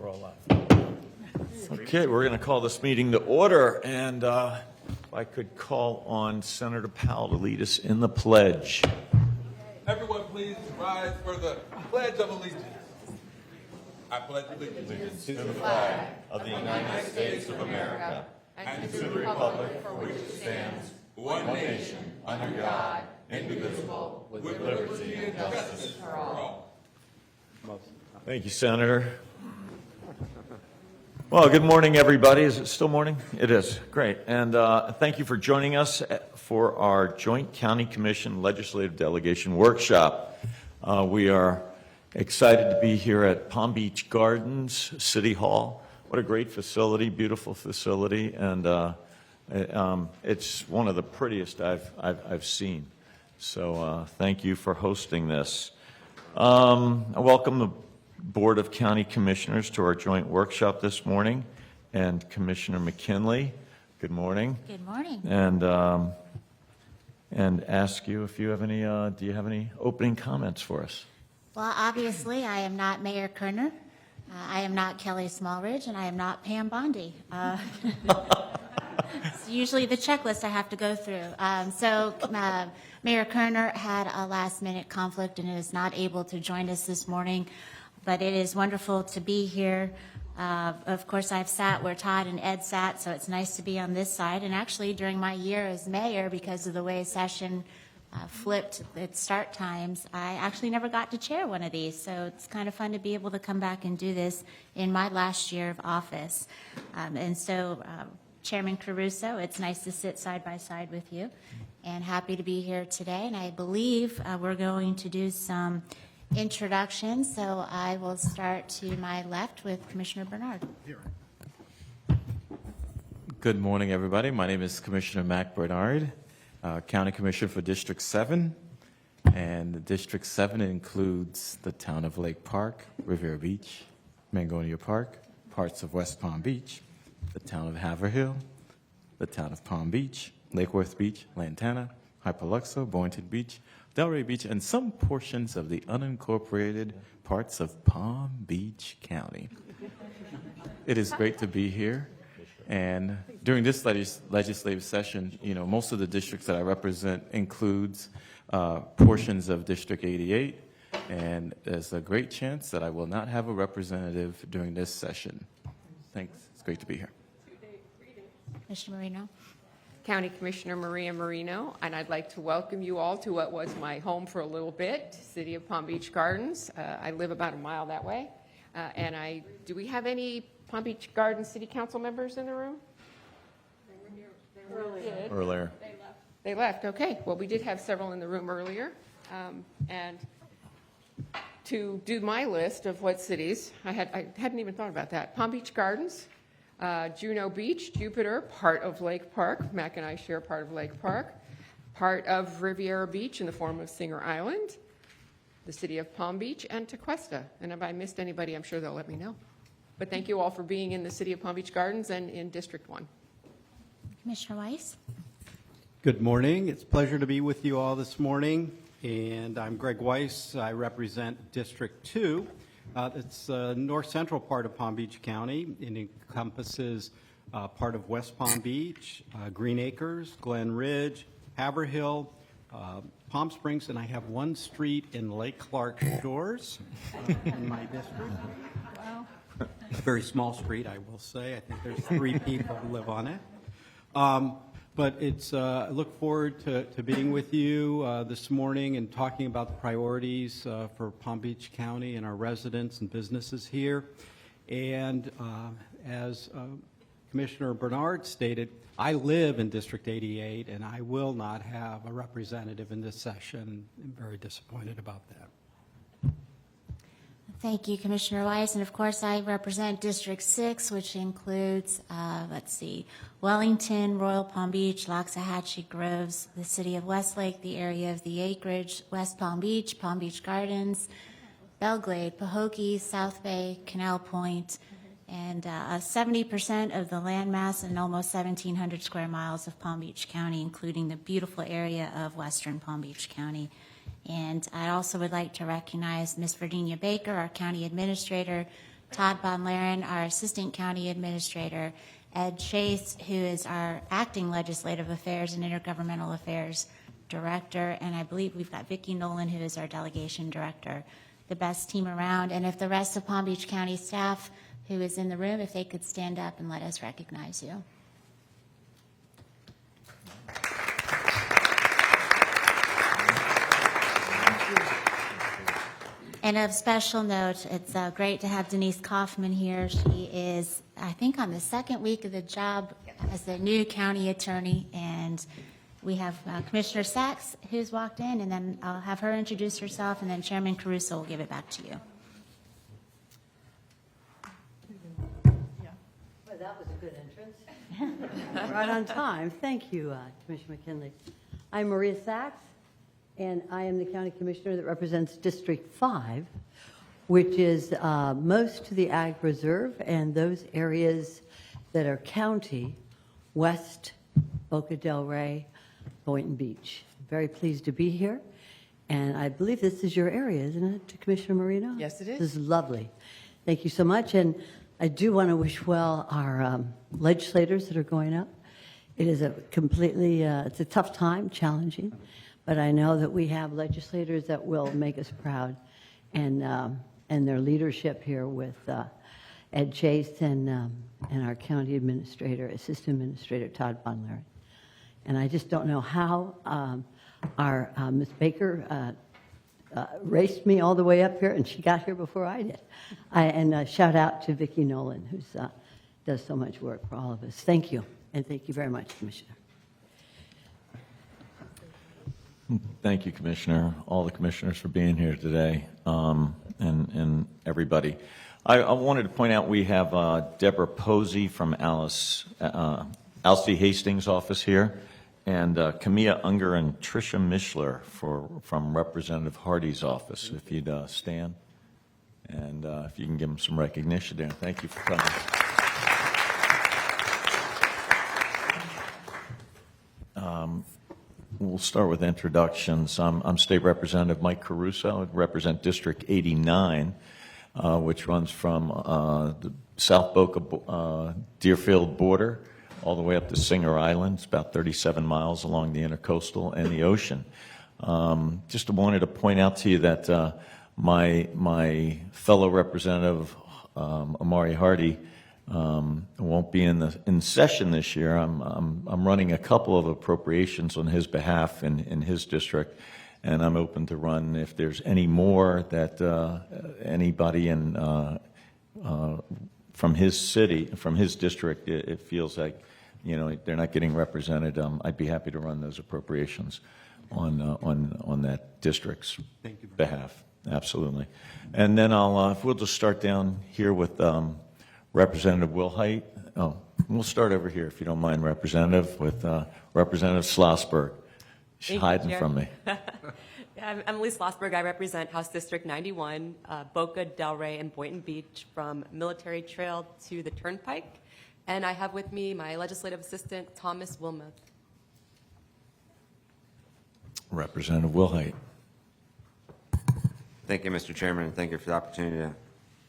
we're all live. Okay, we're going to call this meeting to order, and if I could call on Senator Powell to lead us in the pledge. Everyone please rise for the Pledge of Allegiance. I pledge allegiance To the flag of the United States of America and to the republic for which it stands, one nation, under God, indivisible, with liberty and justice for all. Thank you, Senator. Well, good morning, everybody. Is it still morning? It is. Great. And thank you for joining us for our Joint County Commission Legislative Delegation Workshop. We are excited to be here at Palm Beach Gardens, City Hall. What a great facility, beautiful facility, and it's one of the prettiest I've seen. So thank you for hosting this. I welcome the Board of County Commissioners to our joint workshop this morning, and Commissioner McKinley. Good morning. Good morning. And ask you if you have any. Do you have any opening comments for us? Well, obviously, I am not Mayor Kerner. I am not Kelly Smallridge, and I am not Pam Bondi. It's usually the checklist I have to go through. Mayor Kerner had a last-minute conflict and is not able to join us this morning, but it is wonderful to be here. Of course, I've sat where Todd and Ed sat, so it's nice to be on this side. And actually, during my year as mayor, because of the way session flipped its start times, I actually never got to chair one of these. So it's kind of fun to be able to come back and do this in my last year of office. Chairman Caruso, it's nice to sit side by side with you, and happy to be here today. And I believe we're going to do some introductions, so I will start to my left with Commissioner Bernard. Good morning, everybody. My name is Commissioner Mac Bernard, County Commissioner for District 7. And District 7 includes the town of Lake Park, Riviera Beach, Mangonia Park, parts of West Palm Beach, the town of Haverhill, the town of Palm Beach, Lake Worth Beach, Lantana, Hypoluxo, Boynton Beach, Delray Beach, and some portions of the unincorporated parts of Palm Beach County. It is great to be here. And during this legislative session, most of the districts that I represent includes portions of District 88, and there's a great chance that I will not have a representative during this session. Thanks. It's great to be here. Commissioner Marino. County Commissioner Maria Marino, and I'd like to welcome you all to what was my home for a little bit, City of Palm Beach Gardens. I live about a mile that way. Do we have any Palm Beach Gardens City Council members in the room? Earlier. They left, okay. Well, we did have several in the room earlier. And to do my list of what cities, I hadn't even thought about that. Palm Beach Gardens, Juno Beach, Jupiter, part of Lake Park. Mac and I share part of Lake Park. Part of Riviera Beach in the form of Singer Island, the city of Palm Beach, and Tequesta. And if I missed anybody, I'm sure they'll let me know. But thank you all for being in the city of Palm Beach Gardens and in District 1. Commissioner Weiss. Good morning. It's a pleasure to be with you all this morning. And I'm Greg Weiss. I represent District 2. It's the north central part of Palm Beach County. It encompasses part of West Palm Beach, Green Acres, Glen Ridge, Haverhill, Palm Springs, and I have one street in Lake Clark Shores in my district. Wow. A very small street, I will say. I think there's 3 people who live on it. But I look forward to being with you this morning and talking about the priorities for Palm Beach County and our residents and businesses here. And as Commissioner Bernard stated, I live in District 88, and I will not have a representative in this session. I'm very disappointed about that. Thank you, Commissioner Weiss. And of course, I represent District 6, which includes, Wellington, Royal Palm Beach, Loxahatchee Groves, the city of Westlake, the area of the acreage, West Palm Beach Gardens, Belglade, Pahokee, South Bay, Canal Point, and 70% of the landmass and almost 1,700 square miles of Palm Beach County, including the beautiful area of western Palm Beach County. And I also would like to recognize Ms. Virginia Baker, our county administrator, Todd Bonlaren, our Assistant County Administrator, Ed Chase, who is our Acting Legislative Affairs and Intergovernmental Affairs Director, and I believe we've got Vicki Nolan, who is our Delegation Director. The best team around, and if the rest of Palm Beach County staff who is in the room, if they could stand up and let us recognize you. And of special note, it's great to have Denise Kaufman here. She is, I think, on the second week of the job as the new county attorney. And we have Commissioner Sachs, who's walked in, and then I'll have her introduce herself, and then Chairman Caruso will give it back to you. Well, that was a good entrance. Right on time. Thank you, Commissioner McKinley. I'm Maria Sachs, and I am the county commissioner that represents District 5, which is most to the Ag Reserve and those areas that are county, west Boca del Rey, Boynton Beach. Very pleased to be here, and I believe this is your area, isn't it, Commissioner Marino? Yes, it is. This is lovely. Thank you so much, and I do want to wish well our legislators that are going up. It is a completely, it's a tough time, challenging, but I know that we have legislators that will make us proud, and their leadership here with Ed Chase and our county administrator, assistant administrator Todd Bonlaren. And I just don't know how our Ms. Baker raced me all the way up here, and she got here before I did. And shout out to Vicki Nolan, who does so much work for all of us. Thank you, and thank you very much, Commissioner. Thank you, Commissioner, all the commissioners for being here today, and everybody. I wanted to point out we have Deborah Posey from Alcee Hastings' office here, and Camilla Unger and Tricia Mishler from Representative Hardy's office, if you'd stand. And if you can give them some recognition there. Thank you for coming. We'll start with introductions. I'm State Representative Mike Caruso. I represent District 89, which runs from the South Boca Deerfield border all the way up to Singer Island. It's about 37 miles along the intercoastal and the ocean. Just wanted to point out to you that my fellow representative, Amari Hardy, won't be in session this year. I'm running a couple of appropriations on his behalf in his district, and I'm open to run if there's any more that anybody from his city, from his district, it feels like they're not getting represented. I'd be happy to run those appropriations on that district's behalf. Absolutely. And then if we'll just start down here with Representative Wilhite. Oh, we'll start over here, if you don't mind, Representative, with Representative Schlossberg. She's hiding from me. I'm Emily Schlossberg. I represent House District 91, Boca del Rey and Boynton Beach, from Military Trail to the Turnpike. And I have with me my legislative assistant, Thomas Wilmoth. Representative Wilhite. Thank you, Mr. Chairman, and thank you for the opportunity to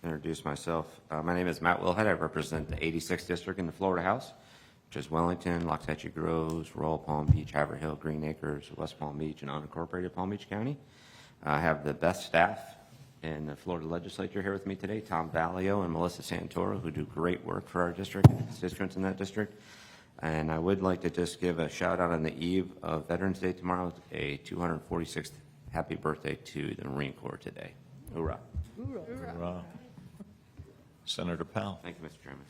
introduce myself. My name is Matt Wilhite. I represent the 86th District in the Florida House, which is Wellington, Loxahatchee Groves, Royal Palm Beach, Haverhill, Green Acres, West Palm Beach, and unincorporated Palm Beach County. I have the best staff in the Florida legislature here with me today, Tom Valio and Melissa Santoro, who do great work for our district and constituents in that district. And I would like to just give a shout out on the eve of Veterans Day tomorrow, a 246th happy birthday to the Marine Corps today. Hoorah. Hoorah. Senator Powell. Thank you, Mr. Chairman.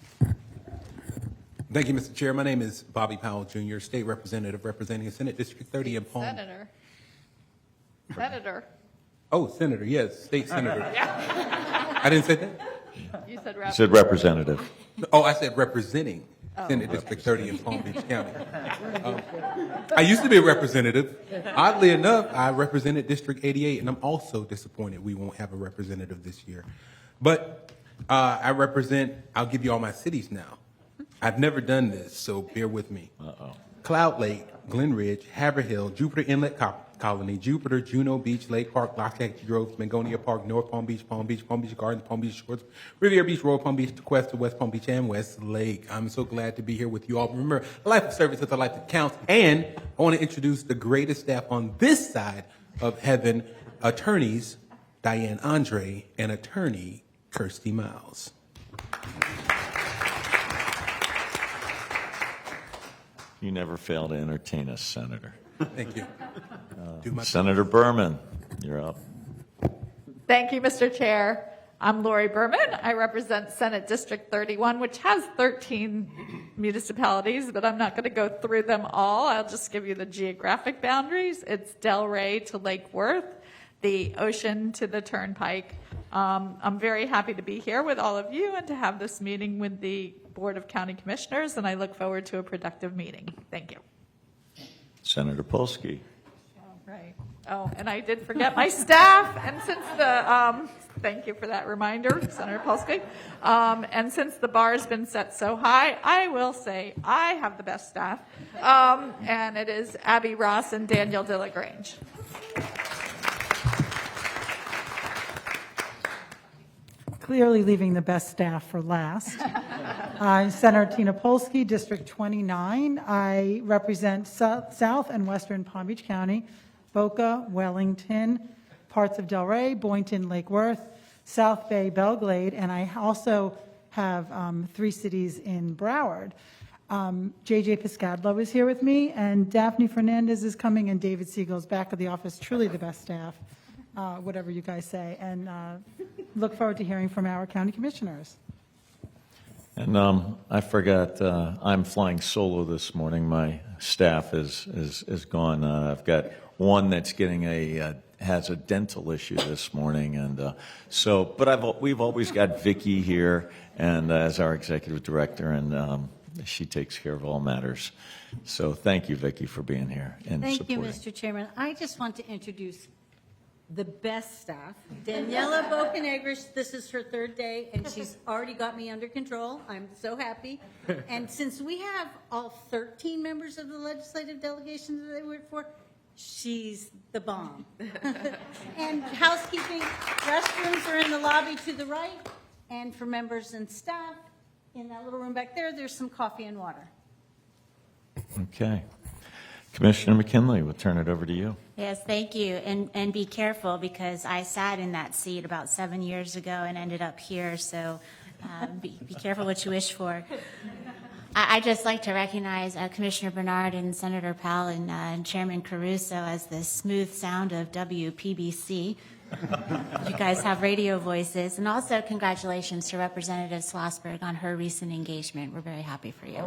Thank you, Mr. Chair. My name is Bobby Powell, Jr., State Representative representing Senate District 30 in Palm. Senator. Oh, Senator, yes, State Senator. I didn't say that? You said You said Representative. Oh, I said representing Senate District 30 in Palm Beach County. I used to be a representative. Oddly enough, I represented District 88, and I'm also disappointed we won't have a representative this year. But I represent, I'll give you all my cities now. I've never done this, so bear with me. Cloud Lake, Glen Ridge, Haverhill, Jupiter Inlet, Colony, Jupiter, Juno Beach, Lake Park, Lockhatchee Grove, Mangonia Park, North Palm Beach, Palm Beach, Palm Beach Gardens, Palm Beach Shores, Riviera Beach, Royal Palm Beach, Tequesta, West Palm Beach, and West Lake. I'm so glad to be here with you all. Remember, a life of service is a life that counts. And I want to introduce the greatest staff on this side of heaven, attorneys Diane Andre and attorney Kirsty Miles. You never fail to entertain us, Senator. Thank you. Do my Senator Berman, you're up. Thank you, Mr. Chair. I'm Lori Berman. I represent Senate District 31, which has 13 municipalities, but I'm not going to go through them all. I'll just give you the geographic boundaries. It's Delray to Lake Worth, the ocean to the Turnpike. I'm very happy to be here with all of you and to have this meeting with the Board of County Commissioners, and I look forward to a productive meeting. Thank you. Senator Polsky. Right. Oh, and I did forget my staff, and since the, thank you for that reminder, Senator Polsky. And since the bar has been set so high, I will say I have the best staff, and it is Abby Ross and Daniel DeLagrange. Clearly leaving the best staff for last. I'm Senator Tina Polsky, District 29. I represent South and Western Palm Beach County, Boca, Wellington, parts of Delray, Boynton, Lake Worth, South Bay, Belglade, and I also have 3 cities in Broward. JJ Piscadlo is here with me, and Daphne Fernandez is coming, and David Siegel's back at the office, truly the best staff, whatever you guys say, and look forward to hearing from our county commissioners. And I forgot, I'm flying solo this morning. My staff is gone. I've got one that's getting has a dental issue this morning, and but we've always got Vicki here, and as our executive director, and she takes care of all matters. So thank you, Vicki, for being here and Thank you, supporting. Mr. Chairman. I just want to introduce the best staff. Daniela Bocanegra, this is her 3rd day, and she's already got me under control. I'm so happy. And since we have all 13 members of the legislative delegation that I work for, she's the bomb. And housekeeping, restrooms are in the lobby to the right, and for members and staff, in that little room back there, there's some coffee and water. Okay. Commissioner McKinley, we'll turn it over to you. Yes, thank you. And be careful, because I sat in that seat about 7 years ago and ended up here, so be careful what you wish for. I'd just like to recognize Commissioner Bernard and Senator Powell and Chairman Caruso as the smooth sound of WPBC. You guys have radio voices. And also congratulations to Representative Schlossberg on her recent engagement. We're very happy for you.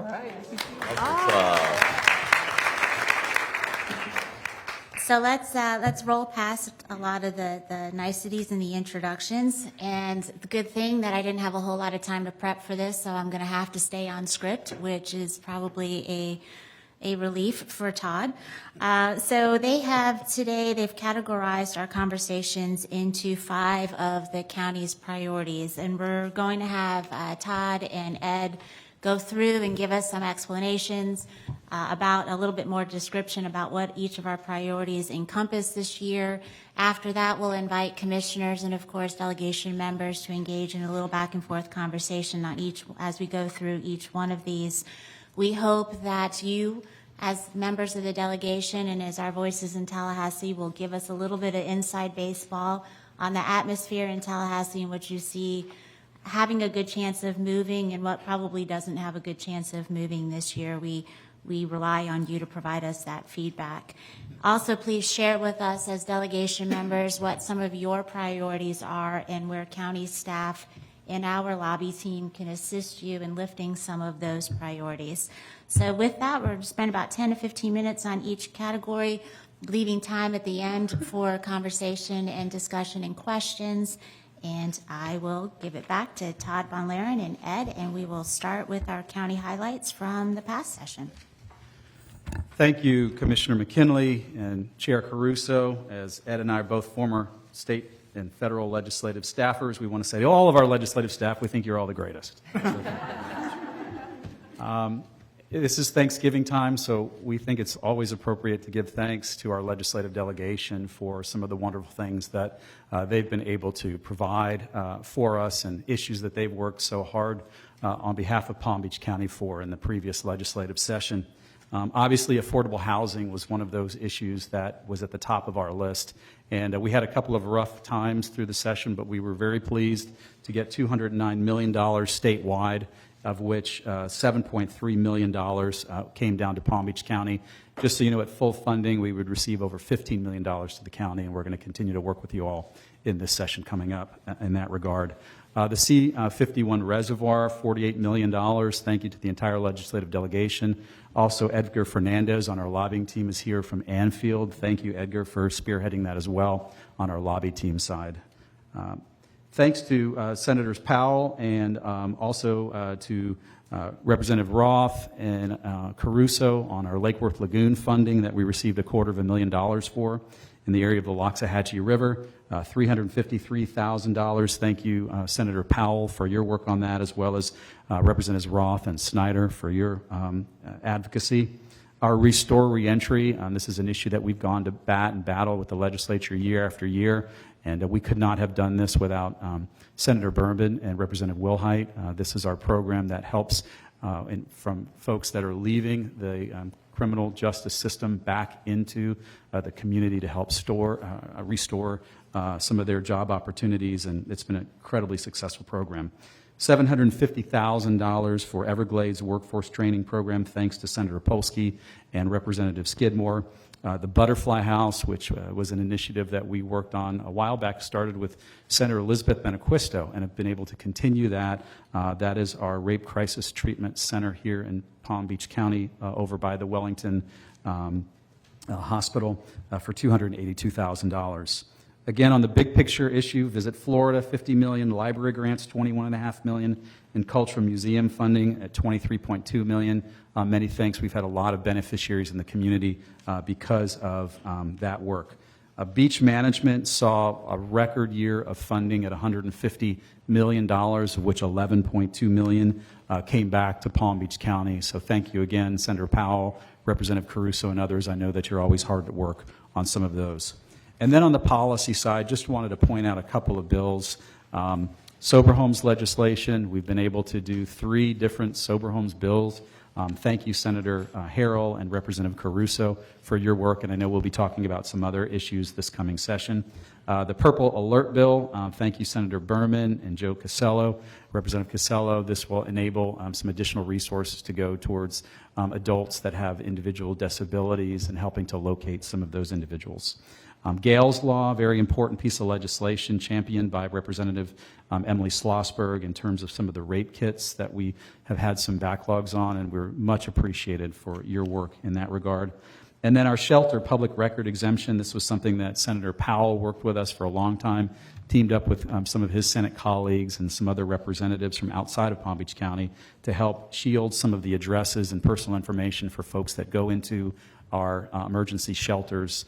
So let's roll past a lot of the niceties and the introductions. And the good thing that I didn't have a whole lot of time to prep for this, so I'm going to have to stay on script, which is probably a relief for Todd. So they've categorized our conversations into 5 of the county's priorities. And we're going to have Todd and Ed go through and give us some explanations about a little bit more description about what each of our priorities encompass this year. After that, we'll invite commissioners and, of course, delegation members to engage in a little back and forth conversation on each as we go through each one of these. We hope that you, as members of the delegation and as our voices in Tallahassee, will give us a little bit of inside baseball on the atmosphere in Tallahassee in which you see having a good chance of moving and what probably doesn't have a good chance of moving this year. We rely on you to provide us that feedback. Also, please share with us as delegation members what some of your priorities are and where county staff and our lobby team can assist you in lifting some of those priorities. So with that, we're going to spend about 10 to 15 minutes on each category, leaving time at the end for conversation and discussion and questions. And I will give it back to Todd Von Laren and Ed, and we will start with our county highlights from the past session. Thank you, Commissioner McKinley and Chair Caruso. As Ed and I are both former state and federal legislative staffers, we want to say to all of our legislative staff, we think you're all the greatest. This is Thanksgiving time, so we think it's always appropriate to give thanks to our legislative delegation for some of the wonderful things that they've been able to provide for us and issues that they've worked so hard on behalf of Palm Beach County for in the previous legislative session. Obviously, affordable housing was one of those issues that was at the top of our list. And we had a couple of rough times through the session, but we were very pleased to get $209 million statewide, of which $7.3 million came down to Palm Beach County. Just so you know, at full funding, we would receive over $15 million to the county, and we're going to continue to work with you all in this session coming up in that regard. The C-51 reservoir, $48 million. Thank you to the entire legislative delegation. Also, Edgar Fernandez on our lobbying team is here from Anfield. Thank you, Edgar, for spearheading that as well on our lobby team side. Thanks to Senators Powell and also to Representative Roth and Caruso on our Lake Worth Lagoon funding that we received $250,000 for in the area of the Loxahatchee River, $353,000. Thank you, Senator Powell, for your work on that, as well as Representatives Roth and Snyder for your advocacy. Our Restore Reentry, this is an issue that we've gone to bat and battle with the legislature year after year, and we could not have done this without Senator Berman and Representative Wilhite. This is our program that helps from folks that are leaving the criminal justice system back into the community to help restore some of their job opportunities, and it's been an incredibly successful program. $750,000 for Everglades Workforce Training Program, thanks to Senator Polsky and Representative Skidmore. The Butterfly House, which was an initiative that we worked on a while back, started with Senator Elizabeth Benaquisto, and have been able to continue that. That is our Rape Crisis Treatment Center here in Palm Beach County over by the Wellington Hospital for $282,000. Again, on the big picture issue, Visit Florida, $50 million, library grants, $21.5 million, and cultural museum funding at $23.2 million. Many thanks. We've had a lot of beneficiaries in the community because of that work. Beach management saw a record year of funding at $150 million, of which $11.2 million came back to Palm Beach County. So thank you again, Senator Powell, Representative Caruso, and others. I know that you're always hard at work on some of those. And then on the policy side, just wanted to point out a couple of bills. Sober homes legislation, we've been able to do 3 different sober homes bills. Thank you, Senator Harrell and Representative Caruso, for your work, and I know we'll be talking about some other issues this coming session. The Purple Alert Bill, thank you, Senator Berman and Joe Casello. Representative Casello, this will enable some additional resources to go towards adults that have individual disabilities and helping to locate some of those individuals. Gales Law, very important piece of legislation championed by Representative Emily Schlossberg in terms of some of the rape kits that we have had some backlogs on, and we're much appreciated for your work in that regard. And then our shelter public record exemption, this was something that Senator Powell worked with us for a long time, teamed up with some of his Senate colleagues and some other representatives from outside of Palm Beach County to help shield some of the addresses and personal information for folks that go into our emergency shelters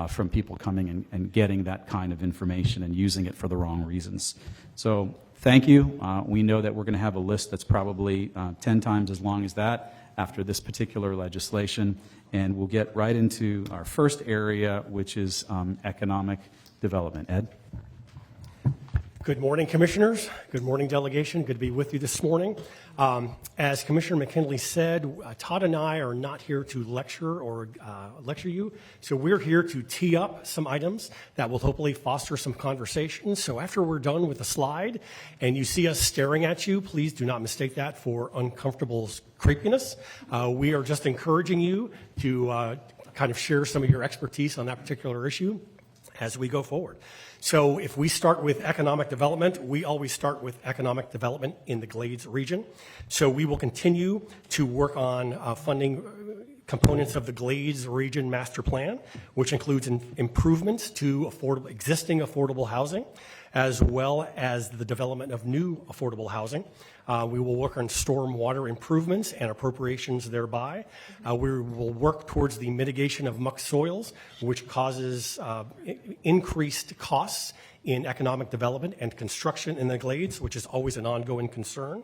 from people coming and getting that kind of information and using it for the wrong reasons. So thank you. We know that we're going to have a list that's probably 10 times as long as that after this particular legislation, and we'll get right into our first area, which is economic development. Ed? Good morning, Commissioners. Good morning, Delegation. Good to be with you this morning. As Commissioner McKinley said, Todd and I are not here to lecture or lecture you, so we're here to tee up some items that will hopefully foster some conversation. So after we're done with the slide and you see us staring at you, please do not mistake that for uncomfortable creepiness. We are just encouraging you to kind of share some of your expertise on that particular issue as we go forward. So if we start with economic development, we always start with economic development in the Glades region. So we will continue to work on funding components of the Glades region master plan, which includes improvements to existing affordable housing, as well as the development of new affordable housing. We will work on stormwater improvements and appropriations thereby. We will work towards the mitigation of muck soils, which causes increased costs in economic development and construction in the Glades, which is always an ongoing concern.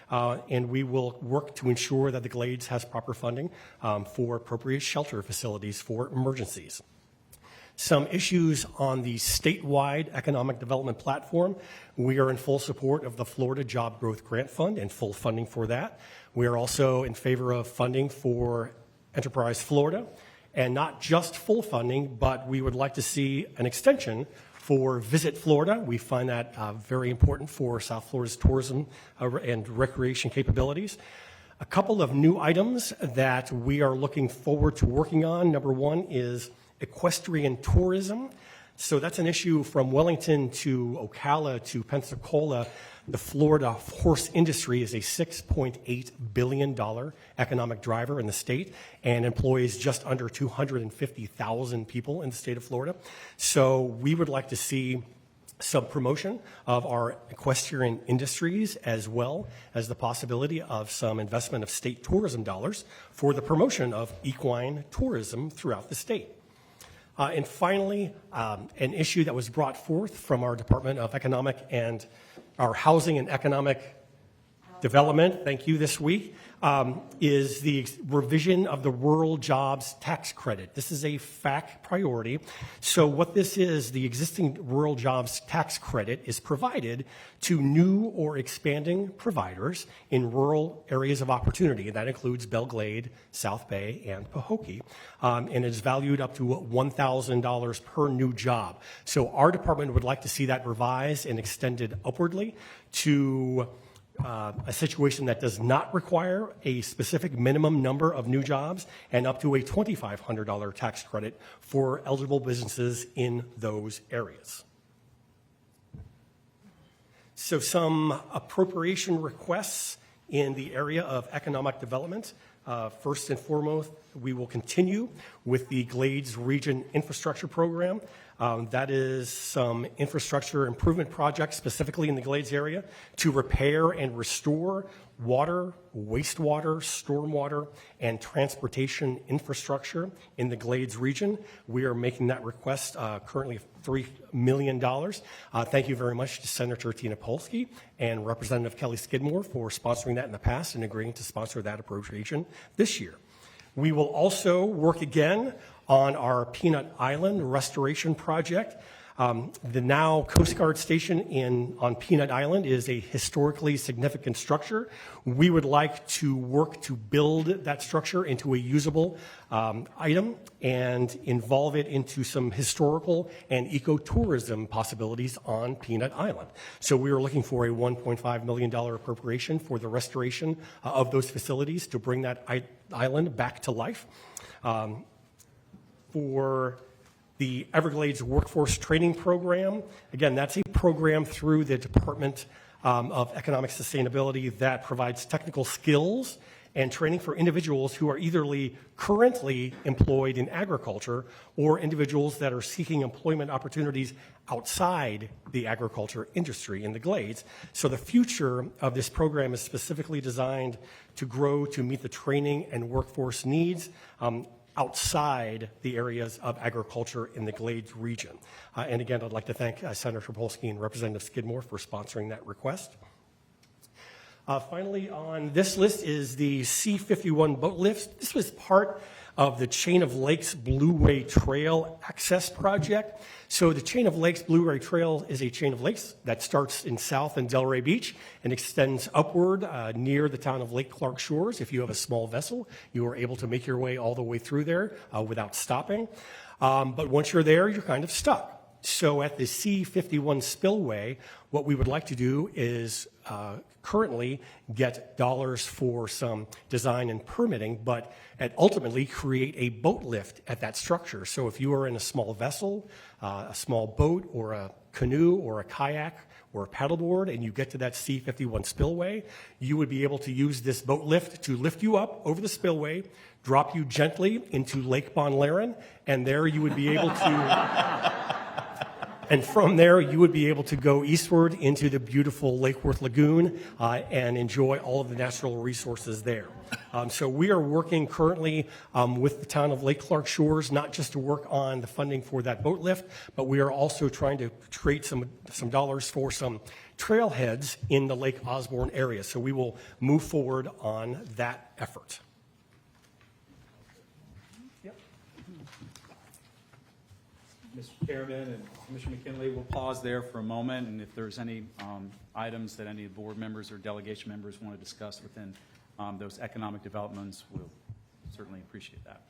and we will work to ensure that the Glades has proper funding for appropriate shelter facilities for emergencies. Some issues on the statewide economic development platform. We are in full support of the Florida Job Growth Grant Fund and full funding for that. We are also in favor of funding for Enterprise Florida, and not just full funding, but we would like to see an extension for Visit Florida. We find that very important for South Florida's tourism and recreation capabilities. A couple of new items that we are looking forward to working on. Number one is equestrian tourism. So that's an issue from Wellington to Ocala to Pensacola. The Florida horse industry is a $6.8 billion economic driver in the state and employs just under 250,000 people in the state of Florida. So we would like to see some promotion of our equestrian industries, as well as the possibility of some investment of state tourism dollars for the promotion of equine tourism throughout the state. And finally, an issue that was brought forth from our Department of Economic and our Housing and Economic Development, thank you, this week, is the revision of the Rural Jobs Tax Credit. This is a FAC priority. So what this is, the existing Rural Jobs Tax Credit is provided to new or expanding providers in rural areas of opportunity. And that includes Belglade, South Bay, and Pahokee. And it is valued up to $1,000 per new job. So our department would like to see that revised and extended upwardly to a situation that does not require a specific minimum number of new jobs, and up to a $2,500 tax credit for eligible businesses in those areas. So some appropriation requests in the area of economic development. First and foremost, we will continue with the Glades Region Infrastructure Program. That is some infrastructure improvement projects specifically in the Glades area to repair and restore water, wastewater, stormwater, and transportation infrastructure in the Glades region. We are making that request currently $3 million. Thank you very much to Senator Tina Polsky and Representative Kelly Skidmore for sponsoring that in the past and agreeing to sponsor that appropriation this year. We will also work again on our Peanut Island restoration project. The now Coast Guard station on Peanut Island is a historically significant structure. We would like to work to build that structure into a usable item and involve it into some historical and ecotourism possibilities on Peanut Island. So we are looking for a $1.5 million appropriation for the restoration of those facilities to bring that island back to life. For the Everglades Workforce Training Program, again, that's a program through the Department of Economic Sustainability that provides technical skills and training for individuals who are either currently employed in agriculture or individuals that are seeking employment opportunities outside the agriculture industry in the Glades. So the future of this program is specifically designed to grow to meet the training and workforce needs outside the areas of agriculture in the Glades region. And again, I'd like to thank Senator Polsky and Representative Skidmore for sponsoring that request. Finally, on this list is the C-51 boat lift. This was part of the Chain of Lakes Blueway Trail Access Project. So the Chain of Lakes Blueway Trail is a chain of lakes that starts in South and Delray Beach and extends upward near the town of Lake Clark Shores. If you have a small vessel, you are able to make your way all the way through there without stopping. But once you're there, you're kind of stuck. So at the C-51 spillway, what we would like to do is currently get dollars for some design and permitting, but ultimately create a boat lift at that structure. So if you are in a small vessel, a small boat or a canoe or a kayak or a paddleboard, and you get to that C-51 spillway, you would be able to use this boat lift to lift you up over the spillway, drop you gently into Lake Bon Laren, and there you would be able to... And from there, you would be able to go eastward into the beautiful Lake Worth Lagoon and enjoy all of the natural resources there. So we are working currently with the town of Lake Clark Shores, not just to work on the funding for that boat lift, but we are also trying to create some dollars for some trailheads in the Lake Osborne area. So we will move forward on that effort. Mr. Chairman and Commissioner McKinley, we'll pause there for a moment, and if there's any items that any board members or delegation members want to discuss within those economic developments, we'll certainly appreciate that.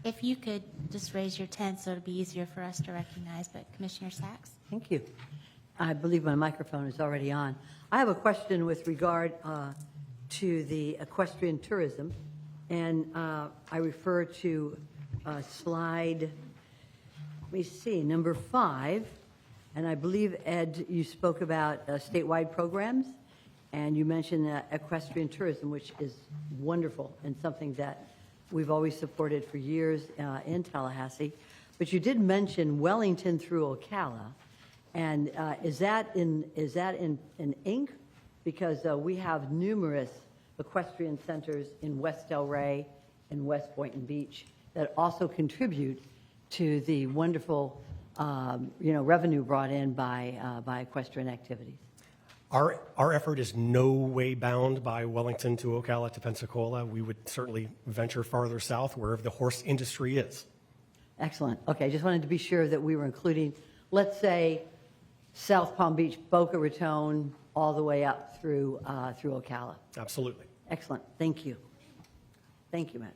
If you could just raise your tent so it'll be easier for us to recognize, but Commissioner Sachs? Thank you. I believe my microphone is already on. I have a question with regard to the equestrian tourism, and I refer to slide, let me see, number 5, and I believe, Ed, you spoke about statewide programs, and you mentioned equestrian tourism, which is wonderful and something that we've always supported for years in Tallahassee. But you did mention Wellington through Ocala, and is that in Inc.? Because we have numerous equestrian centers in West Delray and West Boynton Beach that also contribute to the wonderful, revenue brought in by equestrian activities. Our effort is no way bound by Wellington to Ocala to Pensacola. We would certainly venture farther south wherever the horse industry is. Excellent. Okay, just wanted to be sure that we were including, let's say, South Palm Beach, Boca Raton, all the way up through Ocala. Absolutely. Excellent. Thank you. Thank you, Matt.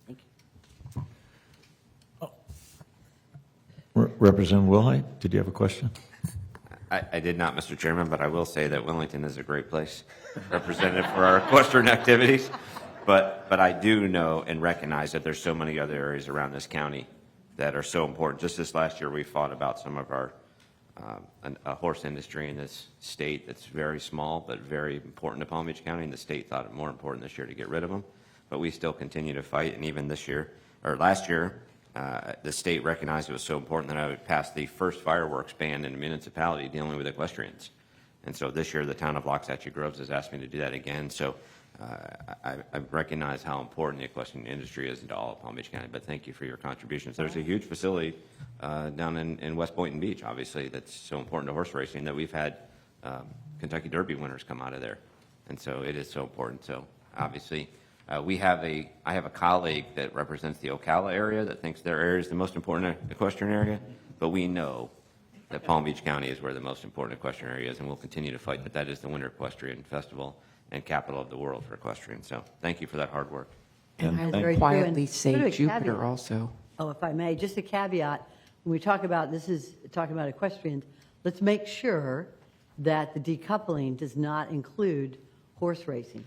Thank you. Representative Wilhite, did you have a question? I did not, Mr. Chairman, but I will say that Wellington is a great place represented for our equestrian activities. But I do know and recognize that there's so many other areas around this county that are so important. Just this last year, we fought about some of our a horse industry in this state that's very small but very important to Palm Beach County, and the state thought it more important this year to get rid of them. But we still continue to fight, and even this year, or last year, the state recognized it was so important that I would pass the first fireworks ban in a municipality dealing with equestrians. And so this year, the town of Loxahatchee Groves has asked me to do that again. So I recognize how important the equestrian industry is into all of Palm Beach County, but thank you for your contributions. There's a huge facility down in West Boynton Beach, obviously, that's so important to horse racing that we've had Kentucky Derby winners come out of there. And so it is so important. So obviously, I have a colleague that represents the Ocala area that thinks their area is the most important equestrian area, but we know that Palm Beach County is where the most important equestrian area is, and we'll continue to fight that is the Winter Equestrian Festival and capital of the world for equestrian. So thank you for that hard work. That is thank- very true. Quietly And say sort of a Jupiter caveat. also. Oh, if I may, just a caveat. When we talk about, this is talking about equestrians, let's make sure that the decoupling does not include horse racing.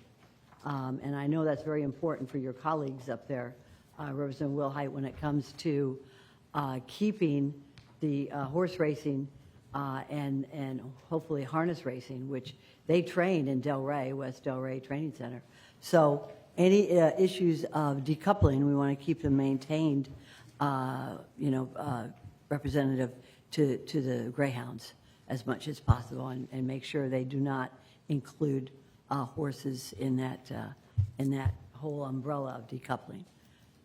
And I know that's very important for your colleagues up there, Representative Wilhite, when it comes to keeping the horse racing and hopefully harness racing, which they train in Delray, West Delray Training Center. So any issues of decoupling, we want to keep them maintained, representative to the greyhounds as much as possible, and make sure they do not include horses in that whole umbrella of decoupling.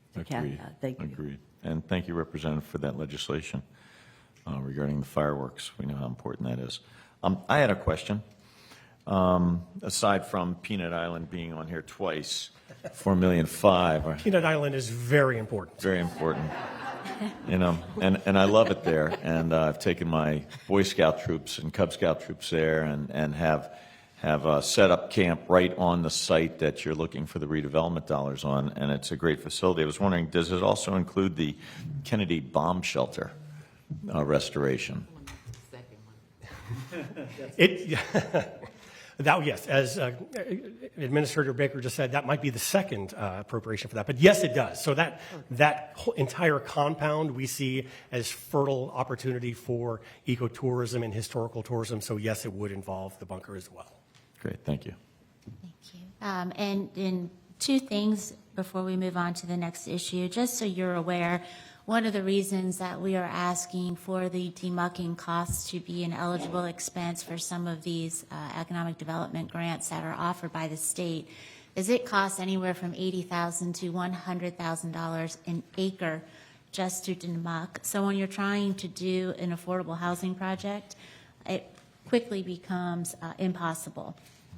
It's a caveat. Thank you. Agreed. And thank you, Representative, for that legislation regarding the fireworks. We know how important that is. I had a question. Aside from Peanut Island being on here twice, $4.5 million. Peanut Island is very important. Very important. And I love it there. And I've taken my Boy Scout troops and Cub Scout troops there and have set up camp right on the site that you're looking for the redevelopment dollars on, and it's a great facility. I was wondering, does it also include the Kennedy bomb shelter restoration? Yes, as Administrator Baker just said, that might be the second appropriation for that. But yes, it does. So that whole entire compound we see as fertile opportunity for ecotourism and historical tourism. So yes, it would involve the bunker as well. Great, thank you. Thank you. And two things before we move on to the next issue, just so you're aware, one of the reasons that we are asking for the demucking costs to be an eligible expense for some of these economic development grants that are offered by the state is it costs anywhere from $80,000 to $100,000 an acre just to Nyamuck. So when you're trying to do an affordable housing project, it quickly becomes impossible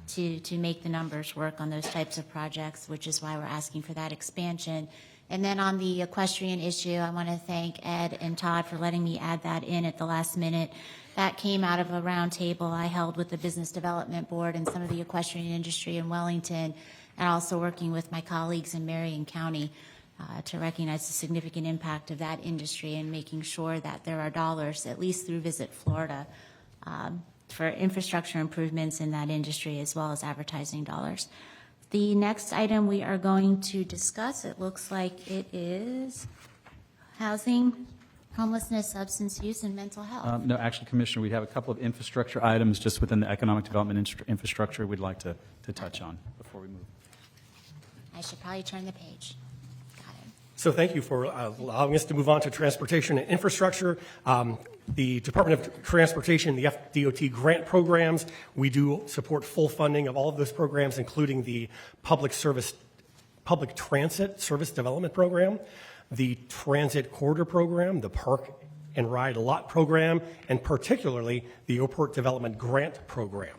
to make the numbers work on those types of projects, which is why we're asking for that expansion. And then on the equestrian issue, I want to thank Ed and Todd for letting me add that in at the last minute. That came out of a roundtable I held with the Business Development Board and some of the equestrian industry in Wellington, and also working with my colleagues in Marion County to recognize the significant impact of that industry and making sure that there are dollars, at least through Visit Florida, for infrastructure improvements in that industry as well as advertising dollars. The next item we are going to discuss, it looks like it is housing, homelessness, substance use, and mental health. No, actually, Commissioner, we have a couple of infrastructure items just within the economic development infrastructure we'd like to touch on before we move. I should probably turn the page. Got it. So thank you for allowing us to move on to transportation and infrastructure. The Department of Transportation, the FDOT grant programs, we do support full funding of all of those programs, including the public transit service development program, the transit corridor program, the park and ride lot program, and particularly the airport development grant program.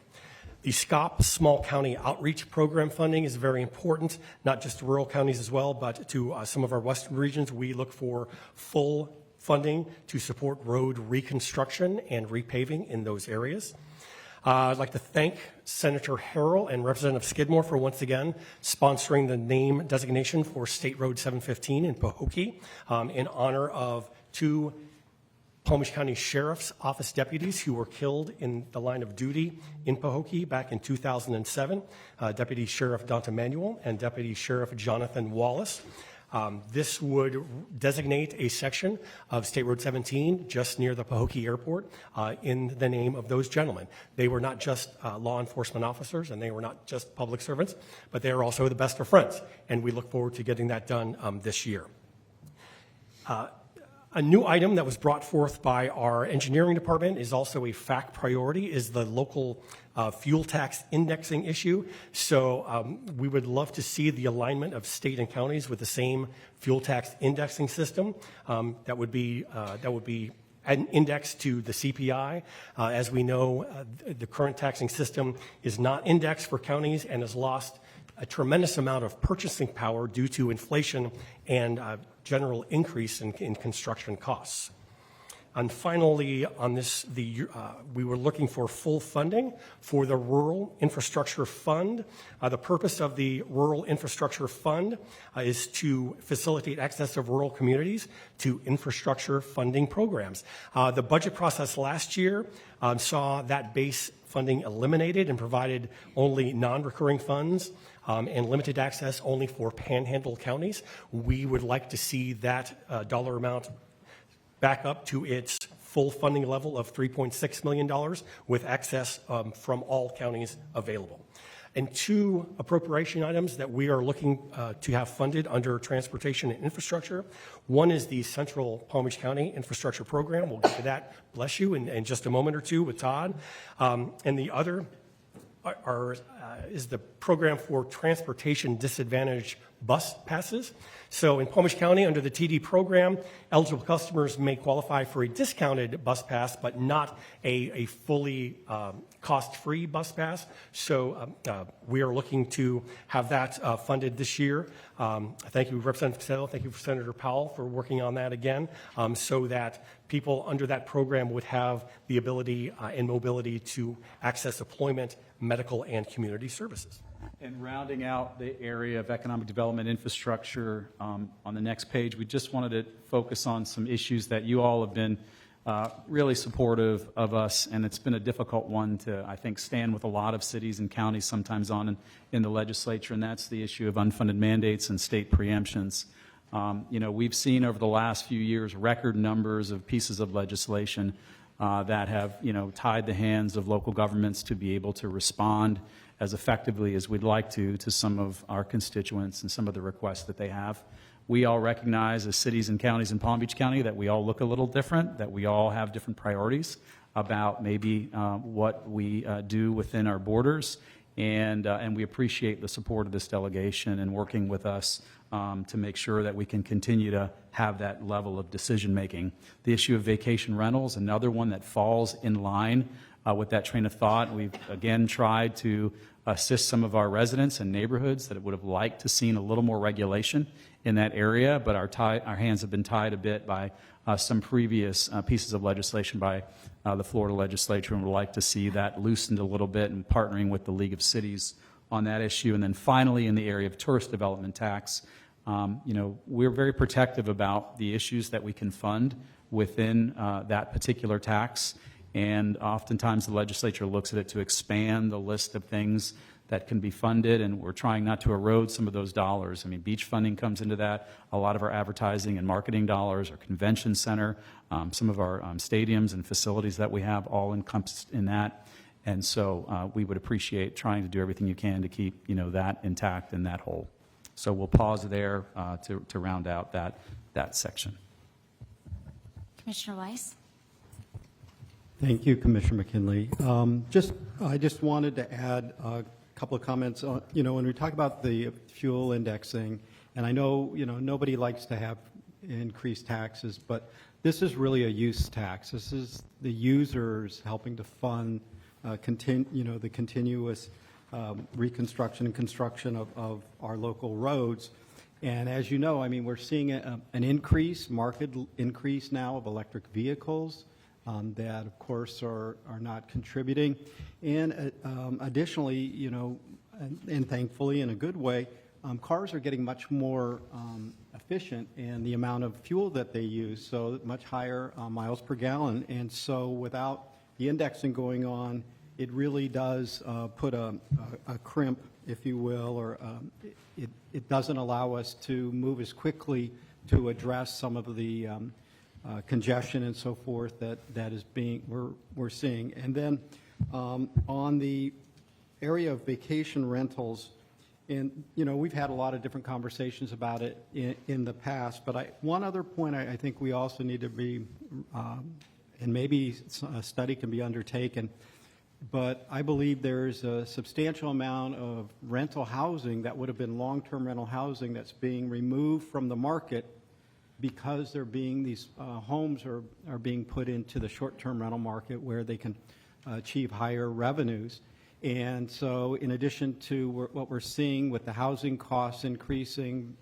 The SCOP Small County Outreach Program funding is very important, not just to rural counties as well, but to some of our western regions. We look for full funding to support road reconstruction and repaving in those areas. I'd like to thank Senator Harrell and Representative Skidmore for once again sponsoring the name designation for State Road 715 in Pahokee in honor of 2 Palm Beach County Sheriff's Office deputies who were killed in the line of duty in Pahokee back in 2007, Deputy Sheriff Donta Manuel and Deputy Sheriff Jonathan Wallace. This would designate a section of State Road 17 just near the Pahokee Airport in the name of those gentlemen. They were not just law enforcement officers and they were not just public servants, but they are also the best of friends, and we look forward to getting that done this year. A new item that was brought forth by our engineering department is also a FAC priority, is the local fuel tax indexing issue. So we would love to see the alignment of state and counties with the same fuel tax indexing system that would be an index to the CPI. As we know, the current taxing system is not indexed for counties and has lost a tremendous amount of purchasing power due to inflation and general increase in construction costs. And finally, on this, we were looking for full funding for the Rural Infrastructure Fund. The purpose of the Rural Infrastructure Fund is to facilitate access of rural communities to infrastructure funding programs. The budget process last year saw that base funding eliminated and provided only non-recurring funds and limited access only for panhandle counties. We would like to see that dollar amount back up to its full funding level of $3.6 million with access from all counties available. And 2 appropriation items that we are looking to have funded under transportation and infrastructure. One is the Central Palm Beach County Infrastructure Program. We'll get to that, bless you, in just a moment or two with Todd. And the other is the program for transportation disadvantaged bus passes. So in Palm Beach County, under the TD program, eligible customers may qualify for a discounted bus pass, but not a fully cost-free bus pass. So we are looking to have that funded this year. Thank you, Representative Castello. Thank you, Senator Powell, for working on that again, so that people under that program would have the ability and mobility to access employment, medical, and community services. And rounding out the area of economic development infrastructure, on the next page, we just wanted to focus on some issues that you all have been really supportive of us, and it's been a difficult one to, I think, stand with a lot of cities and counties sometimes on in the legislature, and that's the issue of unfunded mandates and state preemptions. We've seen over the last few years record numbers of pieces of legislation that have, tied the hands of local governments to be able to respond as effectively as we'd like to some of our constituents and some of the requests that they have. We all recognize as cities and counties in Palm Beach County that we all look a little different, that we all have different priorities about maybe what we do within our borders, and we appreciate the support of this delegation and working with us to make sure that we can continue to have that level of decision-making. The issue of vacation rentals, another one that falls in line with that train of thought. We've, again, tried to assist some of our residents and neighborhoods that would have liked to seen a little more regulation in that area, but our hands have been tied a bit by some previous pieces of legislation by the Florida legislature, and would like to see that loosened a little bit and partnering with the League of Cities on that issue. And then finally, in the area of tourist development tax, we're very protective about the issues that we can fund within that particular tax. And oftentimes the legislature looks at it to expand the list of things that can be funded, and we're trying not to erode some of those dollars. I mean, beach funding comes into that, a lot of our advertising and marketing dollars, our convention center, some of our stadiums and facilities that we have all encompassed in that. And so we would appreciate trying to do everything you can to keep that intact and that whole. So we'll pause there to round out that section. Commissioner Weiss? Thank you, Commissioner McKinley. I just wanted to add a couple of comments. When we talk about the fuel indexing, and I know, nobody likes to have increased taxes, but this is really a use tax. This is the users helping to fund the continuous reconstruction and construction of our local roads. And as you know, we're seeing an market increase now of electric vehicles. That, of course, are not contributing. And additionally, and thankfully in a good way, cars are getting much more efficient in the amount of fuel that they use, so much higher miles per gallon. And so without the indexing going on, it really does put a crimp, if you will, or it doesn't allow us to move as quickly to address some of the congestion and so forth that is we're seeing. And then on the area of vacation rentals, and we've had a lot of different conversations about it in the past, but one other point I think we also need to be, and maybe a study can be undertaken, but I believe there's a substantial amount of rental housing that would have been long-term rental housing that's being removed from the market because these homes are being put into the short-term rental market where they can achieve higher revenues. And so in addition to what we're seeing with the housing costs increasing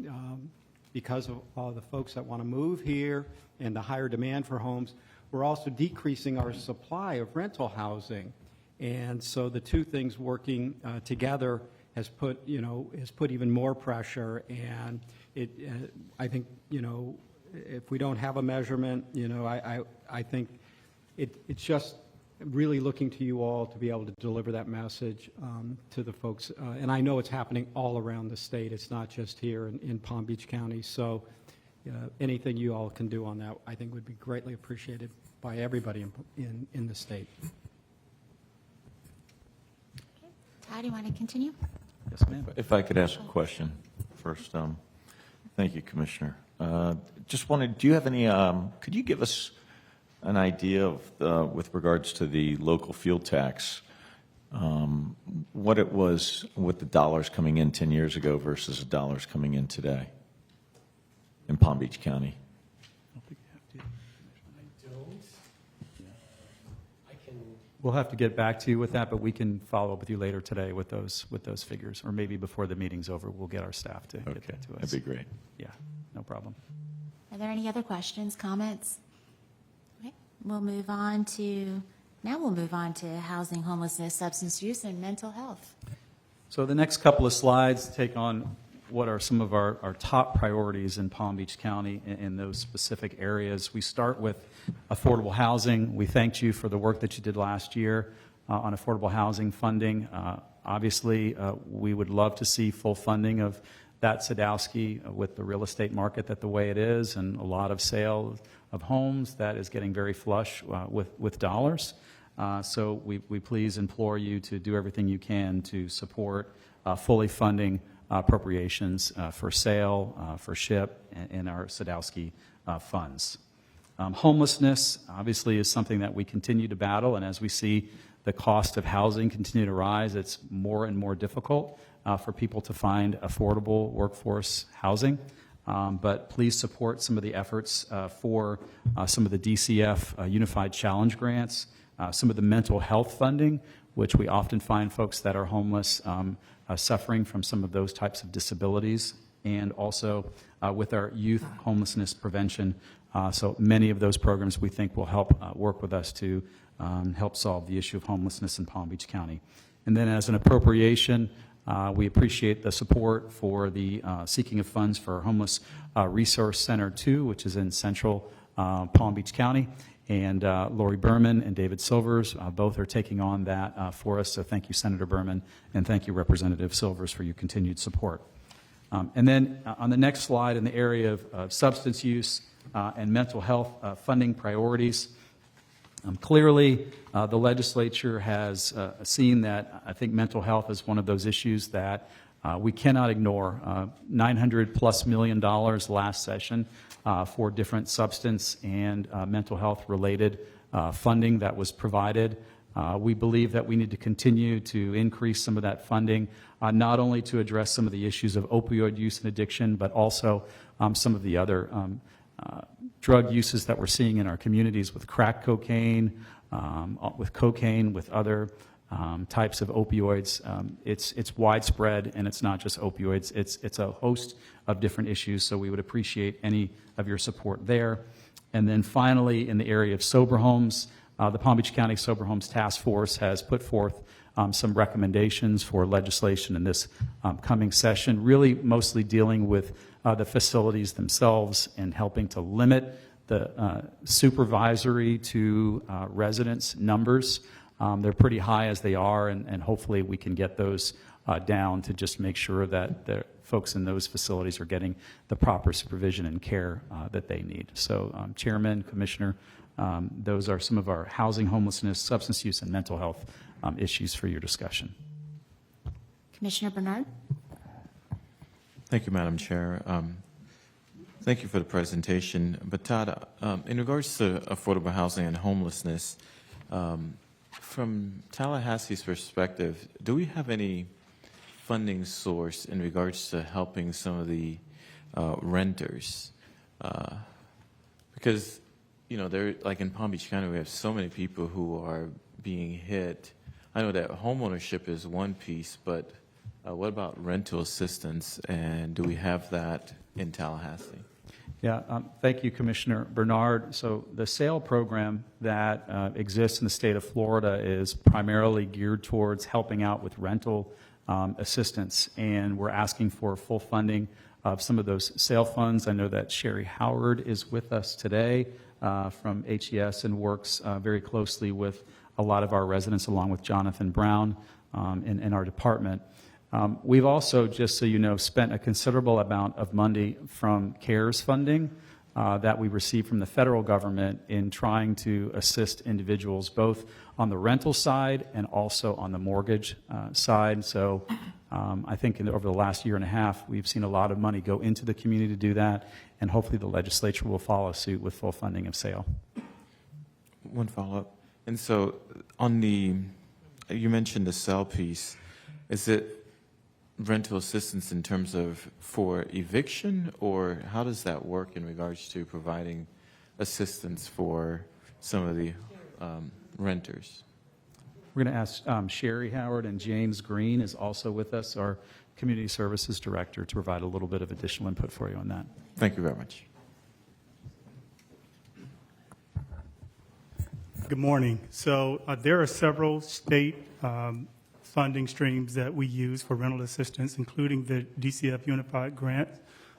because of all the folks that want to move here and the higher demand for homes, we're also decreasing our supply of rental housing. And so the two things working together has put even more pressure. And I think, if we don't have a measurement, I think it's just really looking to you all to be able to deliver that message to the folks. And I know it's happening all around the state. It's not just here in Palm Beach County. So anything you all can do on that, I think, would be greatly appreciated by everybody in the state. Todd, do you want to continue? Yes, ma'am. If I could ask a question first. Thank you, Commissioner. Just wanted, do you have any, could you give us an idea of, with regards to the local fuel tax, what it was with the dollars coming in 10 years ago versus the dollars coming in today in Palm Beach County? We'll have to get back to you with that, but we can follow up with you later today with those figures, or maybe before the meeting's over, we'll get our staff to get that to us. That'd be great. Yeah, no problem. Are there any other questions, comments? Okay, we'll move on to housing, homelessness, substance use, and mental health. So the next couple of slides take on what are some of our top priorities in Palm Beach County in those specific areas. We start with affordable housing. We thanked you for the work that you did last year on affordable housing funding. Obviously, we would love to see full funding of that Sadowski with the real estate market the way it is, and a lot of sale of homes that is getting very flush with dollars. So we please implore you to do everything you can to support fully funding appropriations for sale, for SHIP, and our Sadowski funds. Homelessness, obviously, is something that we continue to battle, and as we see the cost of housing continue to rise, it's more and more difficult for people to find affordable workforce housing. But please support some of the efforts for some of the DCF Unified Challenge grants, some of the mental health funding, which we often find folks that are homeless suffering from some of those types of disabilities, and also with our youth homelessness prevention. So many of those programs we think will help work with us to help solve the issue of homelessness in Palm Beach County. And then as an appropriation, we appreciate the support for the seeking of funds for our Homeless Resource Center 2, which is in central Palm Beach County. And Lori Berman and David Silvers, both are taking on that for us. So thank you, Senator Berman, and thank you, Representative Silvers, for your continued support. And then on the next slide, in the area of substance use and mental health funding priorities, clearly the legislature has seen that I think mental health is one of those issues that we cannot ignore. $900+ million last session for different substance and mental health related funding that was provided. We believe that we need to continue to increase some of that funding, not only to address some of the issues of opioid use and addiction, but also some of the other drug uses that we're seeing in our communities with crack cocaine, with cocaine, with other types of opioids. It's widespread, and it's not just opioids. It's a host of different issues, so we would appreciate any of your support there. And then finally, in the area of sober homes, the Palm Beach County Sober Homes Task Force has put forth some recommendations for legislation in this coming session, really mostly dealing with the facilities themselves and helping to limit the supervisory to residents numbers. They're pretty high as they are, and hopefully we can get those down to just make sure that the folks in those facilities are getting the proper supervision and care that they need. So, Chairman, Commissioner, those are some of our housing, homelessness, substance use, and mental health issues for your discussion. Commissioner Bernard? Thank you, Madam Chair. Thank you for the presentation. But Todd, in regards to affordable housing and homelessness, from Tallahassee's perspective, do we have any funding source in regards to helping some of the renters? Because, you know, they're, like in Palm Beach County, we have so many people who are being hit. I know that homeownership is one piece, but what about rental assistance, and do we have that in Tallahassee? Yeah, thank you, Commissioner Bernard. So the SAIL program that exists in the state of Florida is primarily geared towards helping out with rental assistance, and we're asking for full funding of some of those SAIL funds. I know that Sherry Howard is with us today from HES and works very closely with a lot of our residents, along with Jonathan Brown in our department. We've also, just so you know, spent a considerable amount of money from CARES funding that we received from the federal government in trying to assist individuals both on the rental side and also on the mortgage side. So I think over the last year and a half, we've seen a lot of money go into the community to do that, and hopefully the legislature will follow suit with full funding of SAIL. One follow-up. And so on the, you mentioned the SAIL piece. Is it rental assistance in terms of for eviction, or how does that work in regards to providing assistance for some of the renters? We're going to ask Sherry Howard, and James Green is also with us, our Community Services Director, to provide a little bit of additional input for you on that. Thank you very much. Good morning. So there are several state funding streams that we use for rental assistance, including the DCF Unified Grant,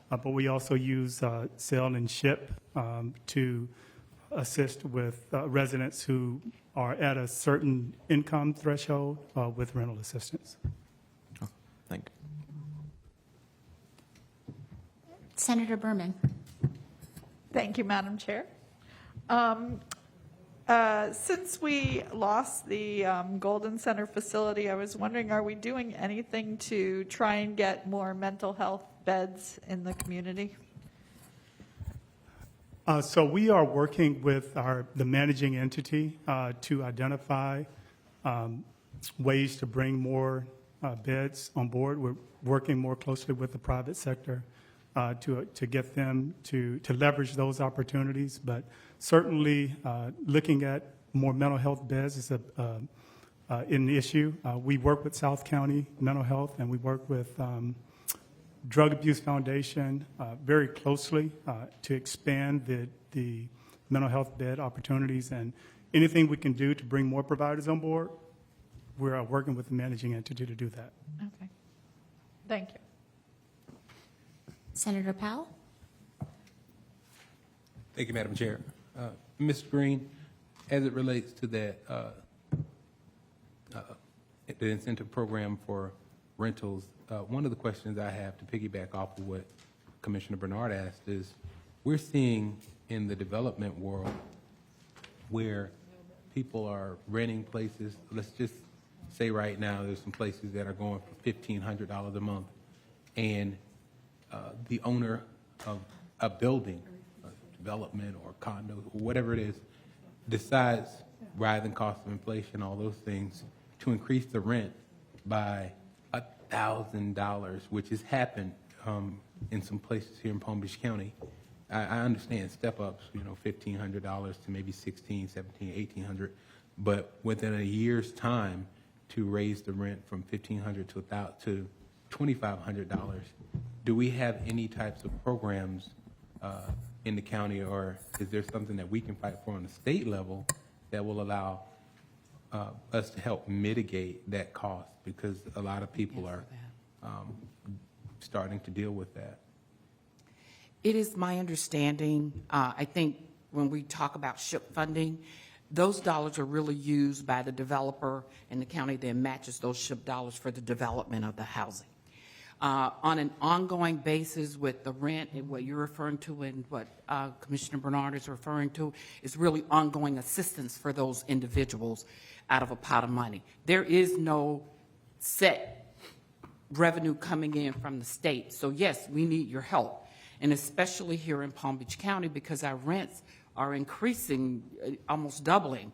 but we also use SAIL and SHIP to assist with residents who are at a certain income threshold with rental assistance. Oh, thank you. Senator Berman? Thank you, Madam Chair. Since we lost the Golden Center facility, I was wondering, are we doing anything to try and get more mental health beds in the community? So we are working with the managing entity to identify ways to bring more beds on board. We're working more closely with the private sector to get them to leverage those opportunities. But certainly, looking at more mental health beds is an issue. We work with South County Mental Health, and we work with Drug Abuse Foundation very closely to expand the mental health bed opportunities, and anything we can do to bring more providers on board, we're working with the managing entity to do that. Okay. Thank you. Senator Powell? Thank you, Madam Chair. Mr. Green, as it relates to that, the incentive program for rentals, one of the questions I have to piggyback off of what Commissioner Bernard asked is, we're seeing in the development world where people are renting places. Let's just say right now there's some places that are going for $1,500 a month, and the owner of a building, a development or condo, or whatever it is, decides, rising cost of inflation, all those things, to increase the rent by $1,000, which has happened in some places here in Palm Beach County. I understand step-ups, $1,500 to maybe $1,600, $1,700, $1,800, but within a year's time to raise the rent from $1,500 to $2,500, do we have any types of programs in the county, or is there something that we can fight for on the state level that will allow us to help mitigate that cost? Because a lot of people are starting to deal with that. It is my understanding, I think when we talk about SHIP funding, those dollars are really used by the developer, and the county then matches those SHIP dollars for the development of the housing. On an ongoing basis with the rent and what you're referring to and what Commissioner Bernard is referring to is really ongoing assistance for those individuals out of a pot of money. There is no set revenue coming in from the state. So yes, we need your help. And especially here in Palm Beach County, because our rents are increasing, almost doubling,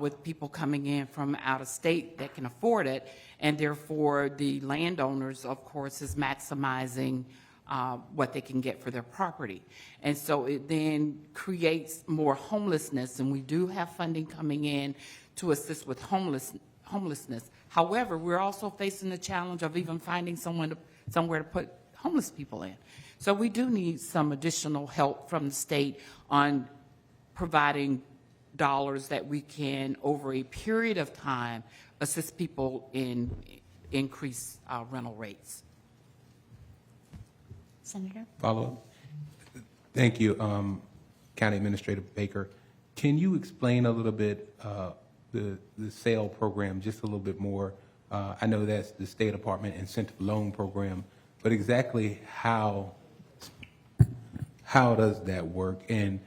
with people coming in from out of state that can afford it. And therefore, the landowners, of course, is maximizing what they can get for their property. And so it then creates more homelessness, and we do have funding coming in to assist with homelessness. However, we're also facing the challenge of even finding somewhere to put homeless people in. So we do need some additional help from the state on providing dollars that we can, over a period of time, assist people in increased rental rates. Senator? Follow-up. Thank you, County Administrator Baker. Can you explain a little bit the sale program just a little bit more? I know that's the State Department incentive loan program, but exactly how does that work? And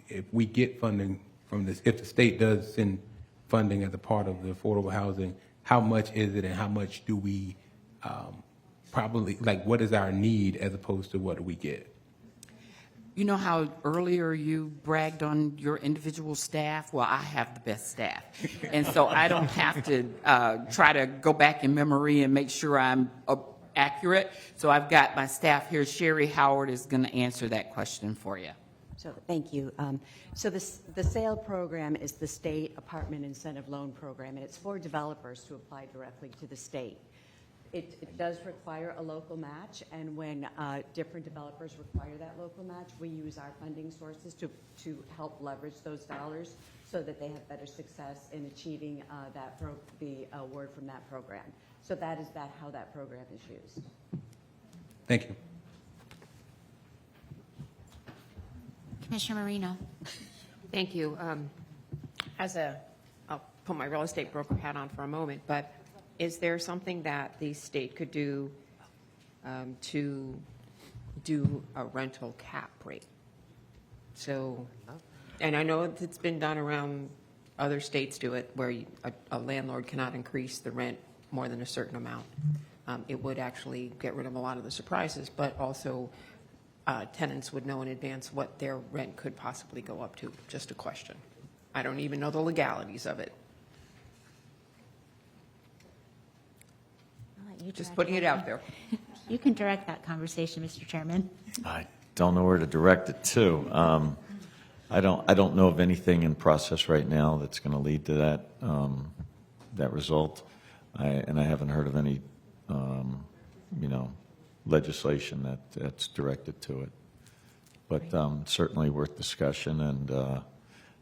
if we get funding from this, if the state does send funding as a part of the affordable housing, how much is it, and how much do we what is our need as opposed to what do we get? You know how earlier you bragged on your individual staff? Well, I have the best staff. And so I don't have to try to go back in memory and make sure I'm accurate. So I've got my staff here. Sherry Howard is going to answer that question for you. So thank you. So the SAIL program is the State Apartment Incentive Loan Program, and it's for developers to apply directly to the state. It does require a local match, and when different developers require that local match, we use our funding sources to help leverage those dollars so that they have better success in achieving the award from that program. So that is how that program is used. Thank you. Commissioner Marino? Thank you. I'll put my real estate broker hat on for a moment, but is there something that the state could do to do a rental cap rate? So, and I know it's been done around, other states do it, where a landlord cannot increase the rent more than a certain amount. It would actually get rid of a lot of the surprises, but also tenants would know in advance what their rent could possibly go up to. Just a question. I don't even know the legalities of it. I'll let you Just direct putting it that. out there. You can direct that conversation, Mr. Chairman. I don't know where to direct it to. I don't know of anything in process right now that's going to lead to that result. And I haven't heard of any, legislation that's directed to it. But certainly worth discussion,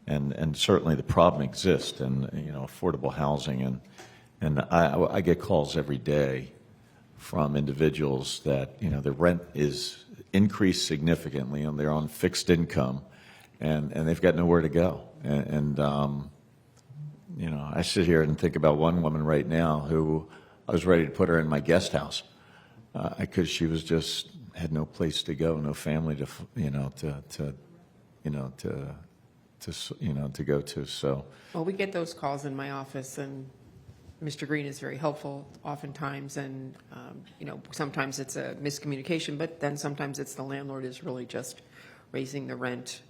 and certainly the problem exists, and affordable housing, and I get calls every day from individuals that their rent is increased significantly, and they're on fixed income, and they've got nowhere to go, and I sit here and think about one woman right now who I was ready to put her in my guest house because she was just had no place to go, no family to go to. So Well, we get those calls in my office, and Mr. Green is very helpful oftentimes, and, sometimes it's a miscommunication, but then sometimes it's the landlord is really just raising the rent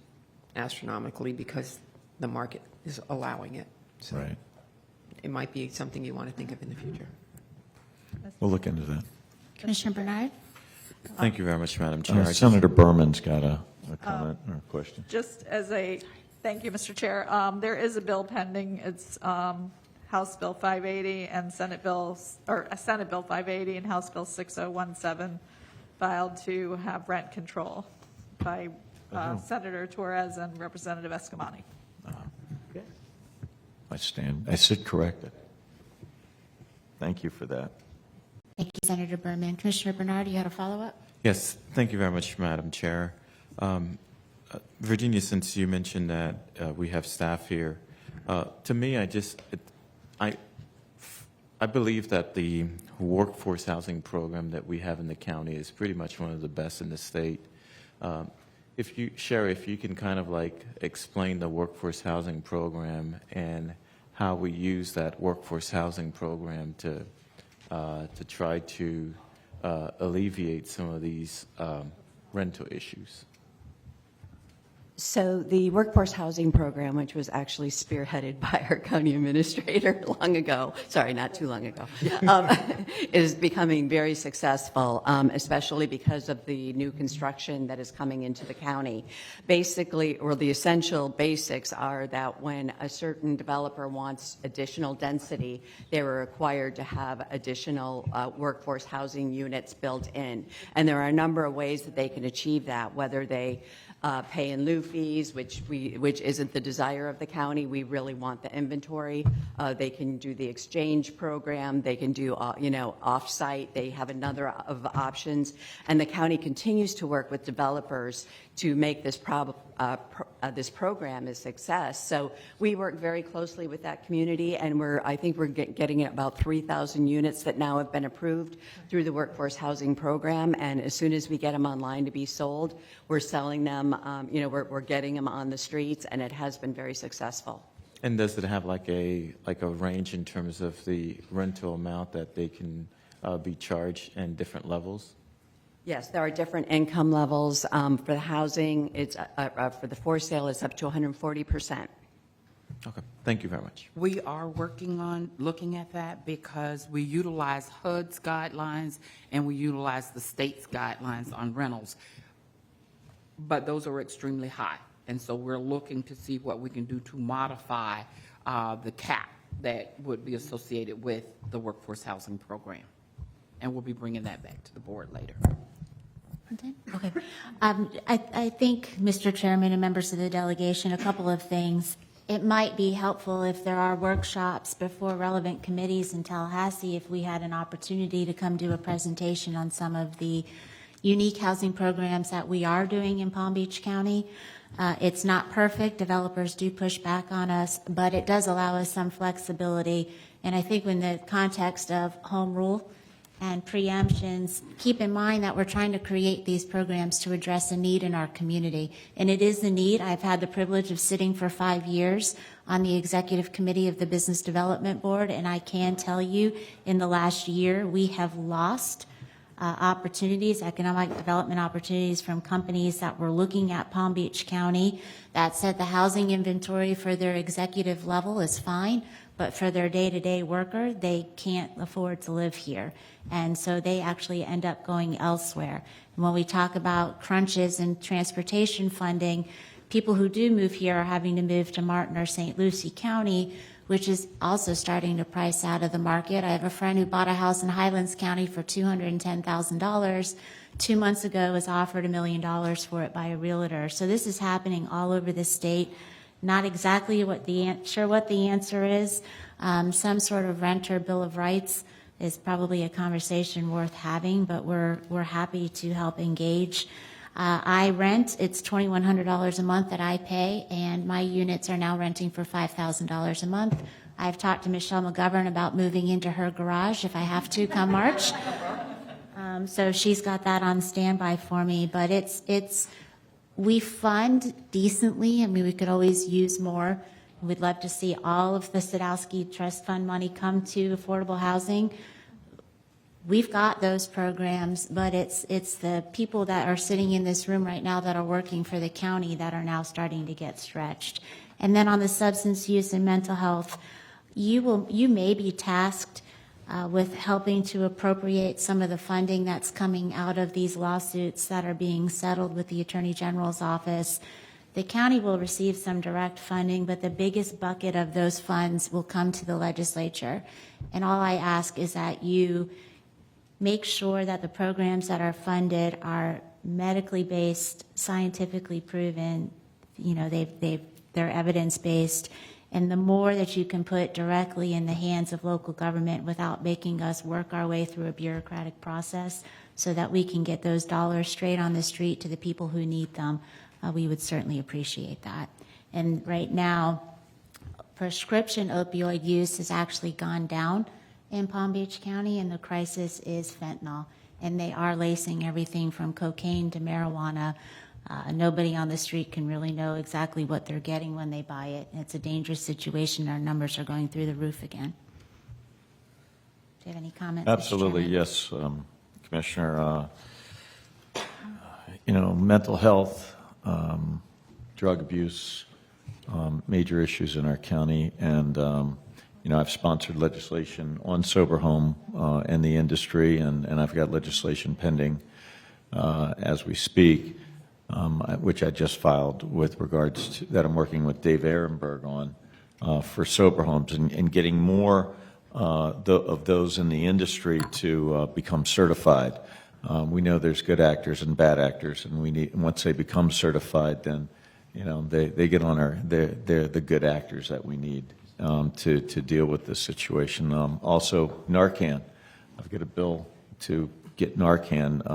astronomically because the market is allowing it. So right, it might be something you want to think of in the future. we'll look into that. Commissioner Bernard? Thank you very much, Madam Chair. I just- Senator Berman's got a comment or a question. Just as a, thank you, Mr. Chair. There is a bill pending. It's House Bill 580 and Senate Bill 580 and House Bill 6017 filed to have rent control by Senator Torres and Representative Escamani. I sit corrected. Thank you for that. Thank you, Senator Berman. Commissioner Bernard, you had a follow-up? Yes, thank you very much, Madam Chair. Virginia, since you mentioned that we have staff here, to me, I believe that the workforce housing program that we have in the county is pretty much one of the best in the state. Sherry, if you can kind of like explain the workforce housing program and how we use that workforce housing program to try to alleviate some of these rental issues. So the workforce housing program, which was actually spearheaded by our county administrator long ago, sorry, not too long ago, is becoming very successful, especially because of the new construction that is coming into the county. Basically, or the essential basics are that when a certain developer wants additional density, they were required to have additional workforce housing units built in. And there are a number of ways that they can achieve that, whether they pay in lieu fees, which isn't the desire of the county. We really want the inventory. They can do the exchange program. They can do, off-site. They have a number of options. And the county continues to work with developers to make this program a success. So we work very closely with that community, and I think we're getting about 3,000 units that now have been approved through the workforce housing program. And as soon as we get them online to be sold, we're selling them. We're getting them on the streets, and it has been very successful. And does it have like a range in terms of the rental amount that they can be charged in different levels? Yes, there are different income levels. For the housing, it's for the for sale, it's up to 140%. Okay, thank you very much. We are working on looking at that because we utilize HUD's guidelines and we utilize the state's guidelines on rentals. But those are extremely high. And so we're looking to see what we can do to modify the cap that would be associated with the workforce housing program. And we'll be bringing that back to the board later. Okay. I think, Mr. Chairman and members of the delegation, a couple of things. It might be helpful if there are workshops before relevant committees in Tallahassee, if we had an opportunity to come do a presentation on some of the unique housing programs that we are doing in Palm Beach County. It's not perfect. Developers do push back on us, but it does allow us some flexibility. And I think in the context of home rule and preemptions, keep in mind that we're trying to create these programs to address a need in our community. And it is a need. I've had the privilege of sitting for 5 years on the executive committee of the Business Development Board, and I can tell you in the last year we have lost opportunities, economic development opportunities from companies that were looking at Palm Beach County that said the housing inventory for their executive level is fine, but for their day-to-day worker, they can't afford to live here. And so they actually end up going elsewhere. And when we talk about crunches and transportation funding, people who do move here are having to move to Martin or St. Lucie County, which is also starting to price out of the market. I have a friend who bought a house in Highlands County for $210,000. 2 months ago was offered $1 million for it by a realtor. So this is happening all over the state. Not exactly sure what the answer is. Some sort of renter bill of rights is probably a conversation worth having, but we're happy to help engage. I rent, it's $2,100 a month that I pay, and my units are now renting for $5,000 a month. I've talked to Michelle McGovern about moving into her garage if I have to come March. So she's got that on standby for me, but we fund decently. I mean, we could always use more. We'd love to see all of the Sadowski Trust Fund money come to affordable housing. We've got those programs, but it's the people that are sitting in this room right now that are working for the county that are now starting to get stretched. And then on the substance use and mental health, you may be tasked with helping to appropriate some of the funding that's coming out of these lawsuits that are being settled with the Attorney General's office. The county will receive some direct funding, but the biggest bucket of those funds will come to the legislature. And all I ask is that you make sure that the programs that are funded are medically based, scientifically proven, they're evidence-based, and the more that you can put directly in the hands of local government without making us work our way through a bureaucratic process so that we can get those dollars straight on the street to the people who need them, we would certainly appreciate that. And right now, prescription opioid use has actually gone down in Palm Beach County, and the crisis is fentanyl. And they are lacing everything from cocaine to marijuana. Nobody on the street can really know exactly what they're getting when they buy it. It's a dangerous situation. Our numbers are going through the roof again. Do you have any comments? Absolutely, yes, Commissioner. Mental health, drug abuse, major issues in our county, and I've sponsored legislation on sober home and the industry, and I've got legislation pending as we speak, which I just filed with regards to that I'm working with Dave Ehrenberg on for sober homes and getting more of those in the industry to become certified. We know there's good actors and bad actors, and once they become certified, then they get on they're the good actors that we need to deal with this situation. Also, Narcan. I've got a bill to get Narcan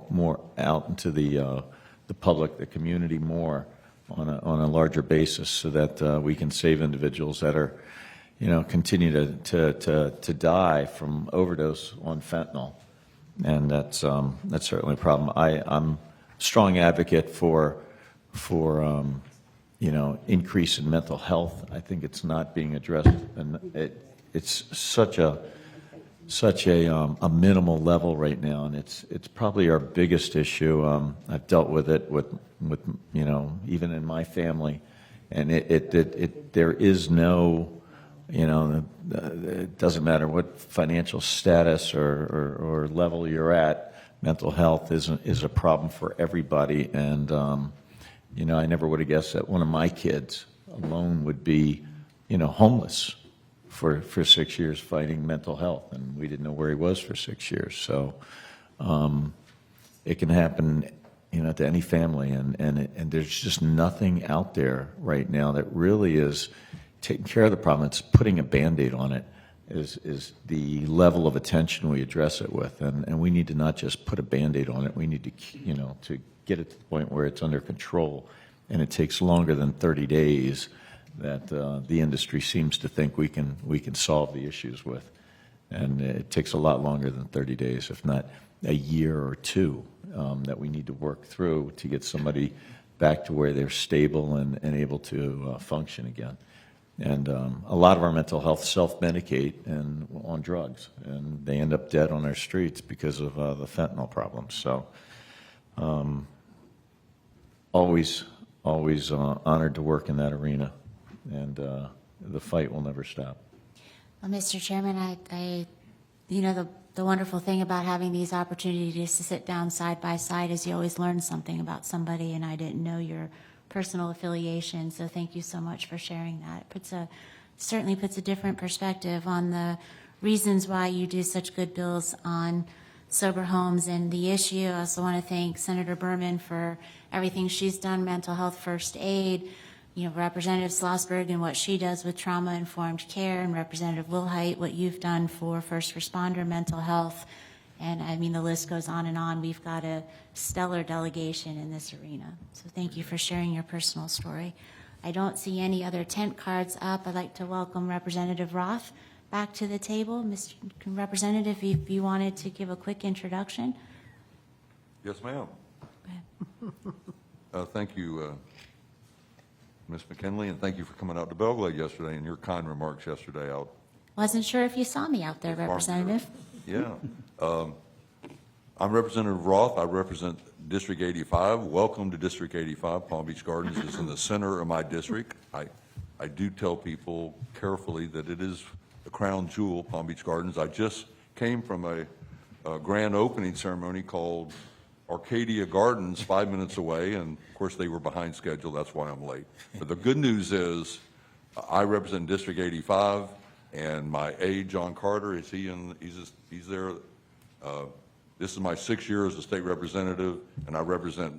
more out into the public, the community more on a larger basis, so that we can save individuals that are, continue to die from overdose on fentanyl, and that's certainly a problem. I'm a strong advocate for increase in mental health. I think it's not being addressed, and it's such a minimal level right now, and it's probably our biggest issue. I've dealt with it with even in my family, and there is no, it doesn't matter what financial status or level you're at. Mental health is a problem for everybody, and I never would have guessed that one of my kids alone would be, homeless for 6 years fighting mental health, and we didn't know where he was for 6 years. So it can happen, to any family, and there's just nothing out there right now that really is taking care of the problem. It's putting a Band-Aid on it is the level of attention we address it with, and we need to not just put a Band-Aid on it. We need to, to get it to the point where it's under control, and it takes longer than 30 days that the industry seems to think we can solve the issues with. And it takes a lot longer than 30 days, if not a year or two, that we need to work through to get somebody back to where they're stable and able to function again. And a lot of our mental health self-medicate and on drugs, and they end up dead on our streets because of the fentanyl problems. So always honored to work in that arena, and the fight will never stop. Well, Mr. Chairman, the wonderful thing about having these opportunities to sit down side by side is you always learn something about somebody, and I didn't know your personal affiliation, so thank you so much for sharing that. It certainly puts a different perspective on the reasons why you do such good bills on sober homes and the issue. I also want to thank Senator Berman for everything she's done, mental health first aid, Representative Schlossberg and what she does with trauma-informed care, and Representative Wilhite, what you've done for first responder mental health. And I mean, the list goes on and on. We've got a stellar delegation in this arena. So thank you for sharing your personal story. I don't see any other tent cards up. I'd like to welcome Representative Roth back to the table. Mr. Representative, if you wanted to give a quick introduction. Yes, ma'am. Thank you, Ms. McKinley, and thank you for coming out to Belglade yesterday and your kind remarks yesterday out. Wasn't sure if you saw me out there, Representative. Yeah. I'm Representative Roth. I represent District 85. Welcome to District 85. Palm Beach Gardens is in the center of my district. I do tell people carefully that it is the crown jewel, Palm Beach Gardens. I just came from a grand opening ceremony called Arcadia Gardens 5 minutes away, and of course they were behind schedule. That's why I'm late. But the good news is I represent District 85, and my aide, John Carter, he's there. This is my 6th year as a state representative, and I represent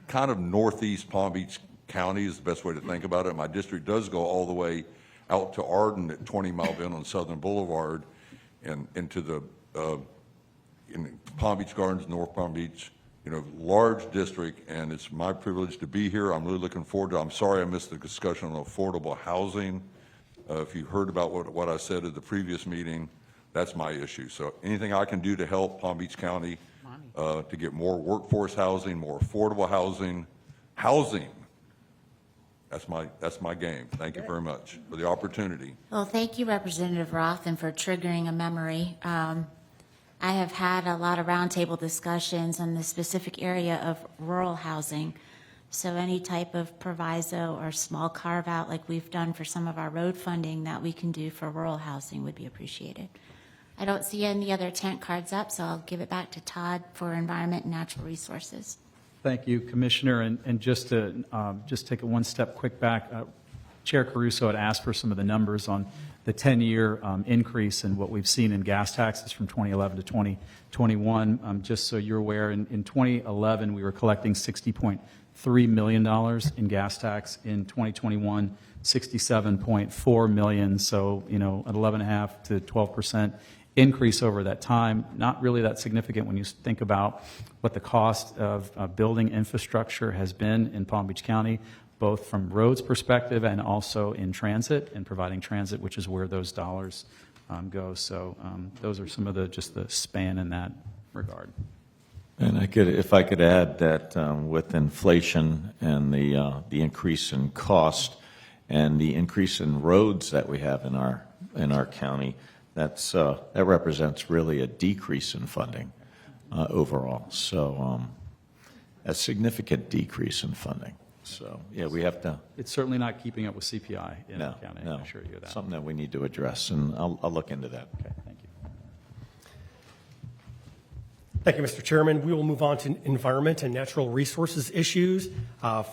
kind of northeast Palm Beach County is the best way to think about it. My district does go all the way out to Arden at 20 Mile Bend on Southern Boulevard and into the in Palm Beach Gardens, North Palm Beach, large district, and it's my privilege to be here. I'm really looking forward to it. I'm sorry I missed the discussion on affordable housing. If you heard about what I said at the previous meeting, that's my issue. So anything I can do to help Palm Beach County to get more workforce housing, more affordable housing, that's my game. Thank you very much for the opportunity. Well, thank you, Representative Roth, and for triggering a memory. I have had a lot of roundtable discussions on the specific area of rural housing. So any type of proviso or small carve out like we've done for some of our road funding that we can do for rural housing would be appreciated. I don't see any other tent cards up, so I'll give it back to Todd for Environment and Natural Resources. Thank you, Commissioner. And just to take it one step quick back, Chair Caruso had asked for some of the numbers on the 10-year increase in what we've seen in gas taxes from 2011 to 2021. Just so you're aware, in 2011, we were collecting $60.3 million in gas tax. In 2021, $67.4 million. So, an 11.5 to 12% increase over that time. Not really that significant when you think about what the cost of building infrastructure has been in Palm Beach County, both from roads perspective and also in transit and providing transit, which is where those dollars go. So those are some of the span in that regard. And if I could add that with inflation and the increase in cost and the increase in roads that we have in our county, that represents really a decrease in funding overall. So a significant decrease in funding. So, yeah, we have to. It's certainly not keeping up with CPI in the county, No, I assure you of that. something that we need to address, and I'll look into that. Okay, thank you. Thank you, Mr. Chairman. We will move on to environment and natural resources issues.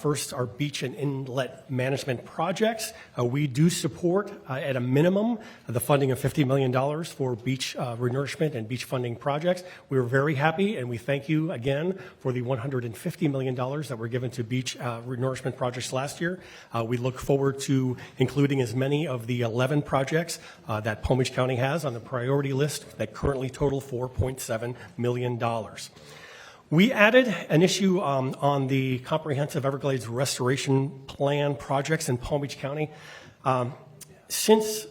First, our beach and inlet management projects. We do support, at a minimum, the funding of $50 million for beach renourishment and beach funding projects. We were very happy, and we thank you again for the $150 million that were given to beach renourishment projects last year. We look forward to including as many of the 11 projects that Palm Beach County has on the priority list that currently total $4.7 million. We added an issue on the Comprehensive Everglades Restoration Plan projects in Palm Beach County. Since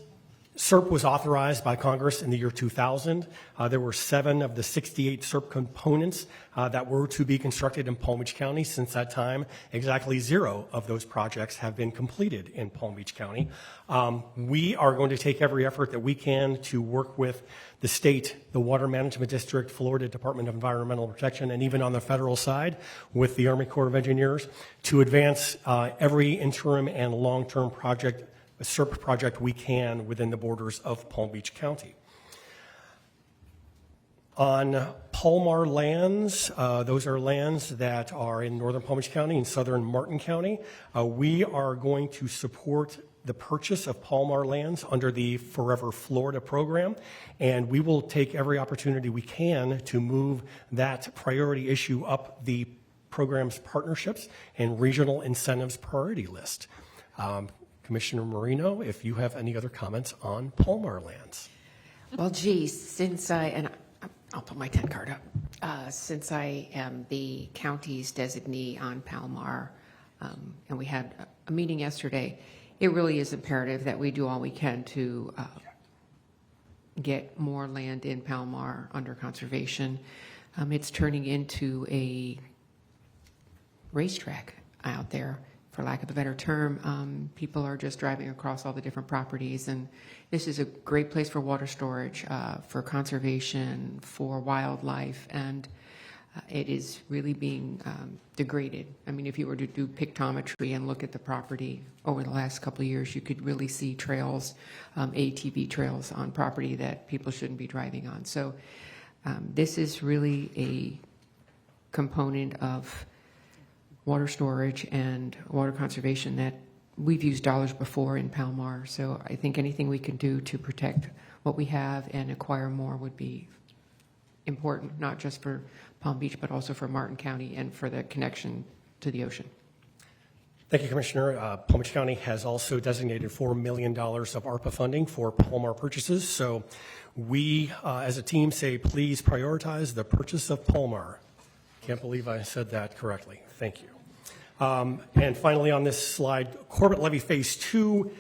SERP was authorized by Congress in the year 2000. There were 7 of the 68 SERP components that were to be constructed in Palm Beach County. Since that time, exactly 0 of those projects have been completed in Palm Beach County. We are going to take every effort that we can to work with the state, the Water Management District, Florida Department of Environmental Protection, and even on the federal side with the Army Corps of Engineers to advance every interim and long-term project, a SERP project we can within the borders of Palm Beach County. On Palmar lands, those are lands that are in northern Palm Beach County and southern Martin County. We are going to support the purchase of Palmar lands under the Forever Florida program, and we will take every opportunity we can to move that priority issue up the program's partnerships and regional incentives priority list. Commissioner Marino, if you have any other comments on Palmar lands. Well, geez, I'll put my 10 card up. Since I am the county's designee on Palmar, and we had a meeting yesterday, it really is imperative that we do all we can to get more land in Palmar under conservation. It's turning into a racetrack out there, for lack of a better term. People are just driving across all the different properties, and this is a great place for water storage, for conservation, for wildlife, and it is really being degraded. I mean, if you were to do pictometry and look at the property over the last couple of years, you could really see trails, ATV trails on property that people shouldn't be driving on. So this is really a component of water storage and water conservation that we've used dollars before in Palmar. So I think anything we can do to protect what we have and acquire more would be important, not just for Palm Beach, but also for Martin County and for the connection to the ocean. Thank you, Commissioner. Palm Beach County has also designated $4 million of ARPA funding for Palmar purchases. So we, as a team, say, please prioritize the purchase of Palmar. Can't believe I said that correctly. Thank you. And finally, on this slide, Corbett Levee Phase 2.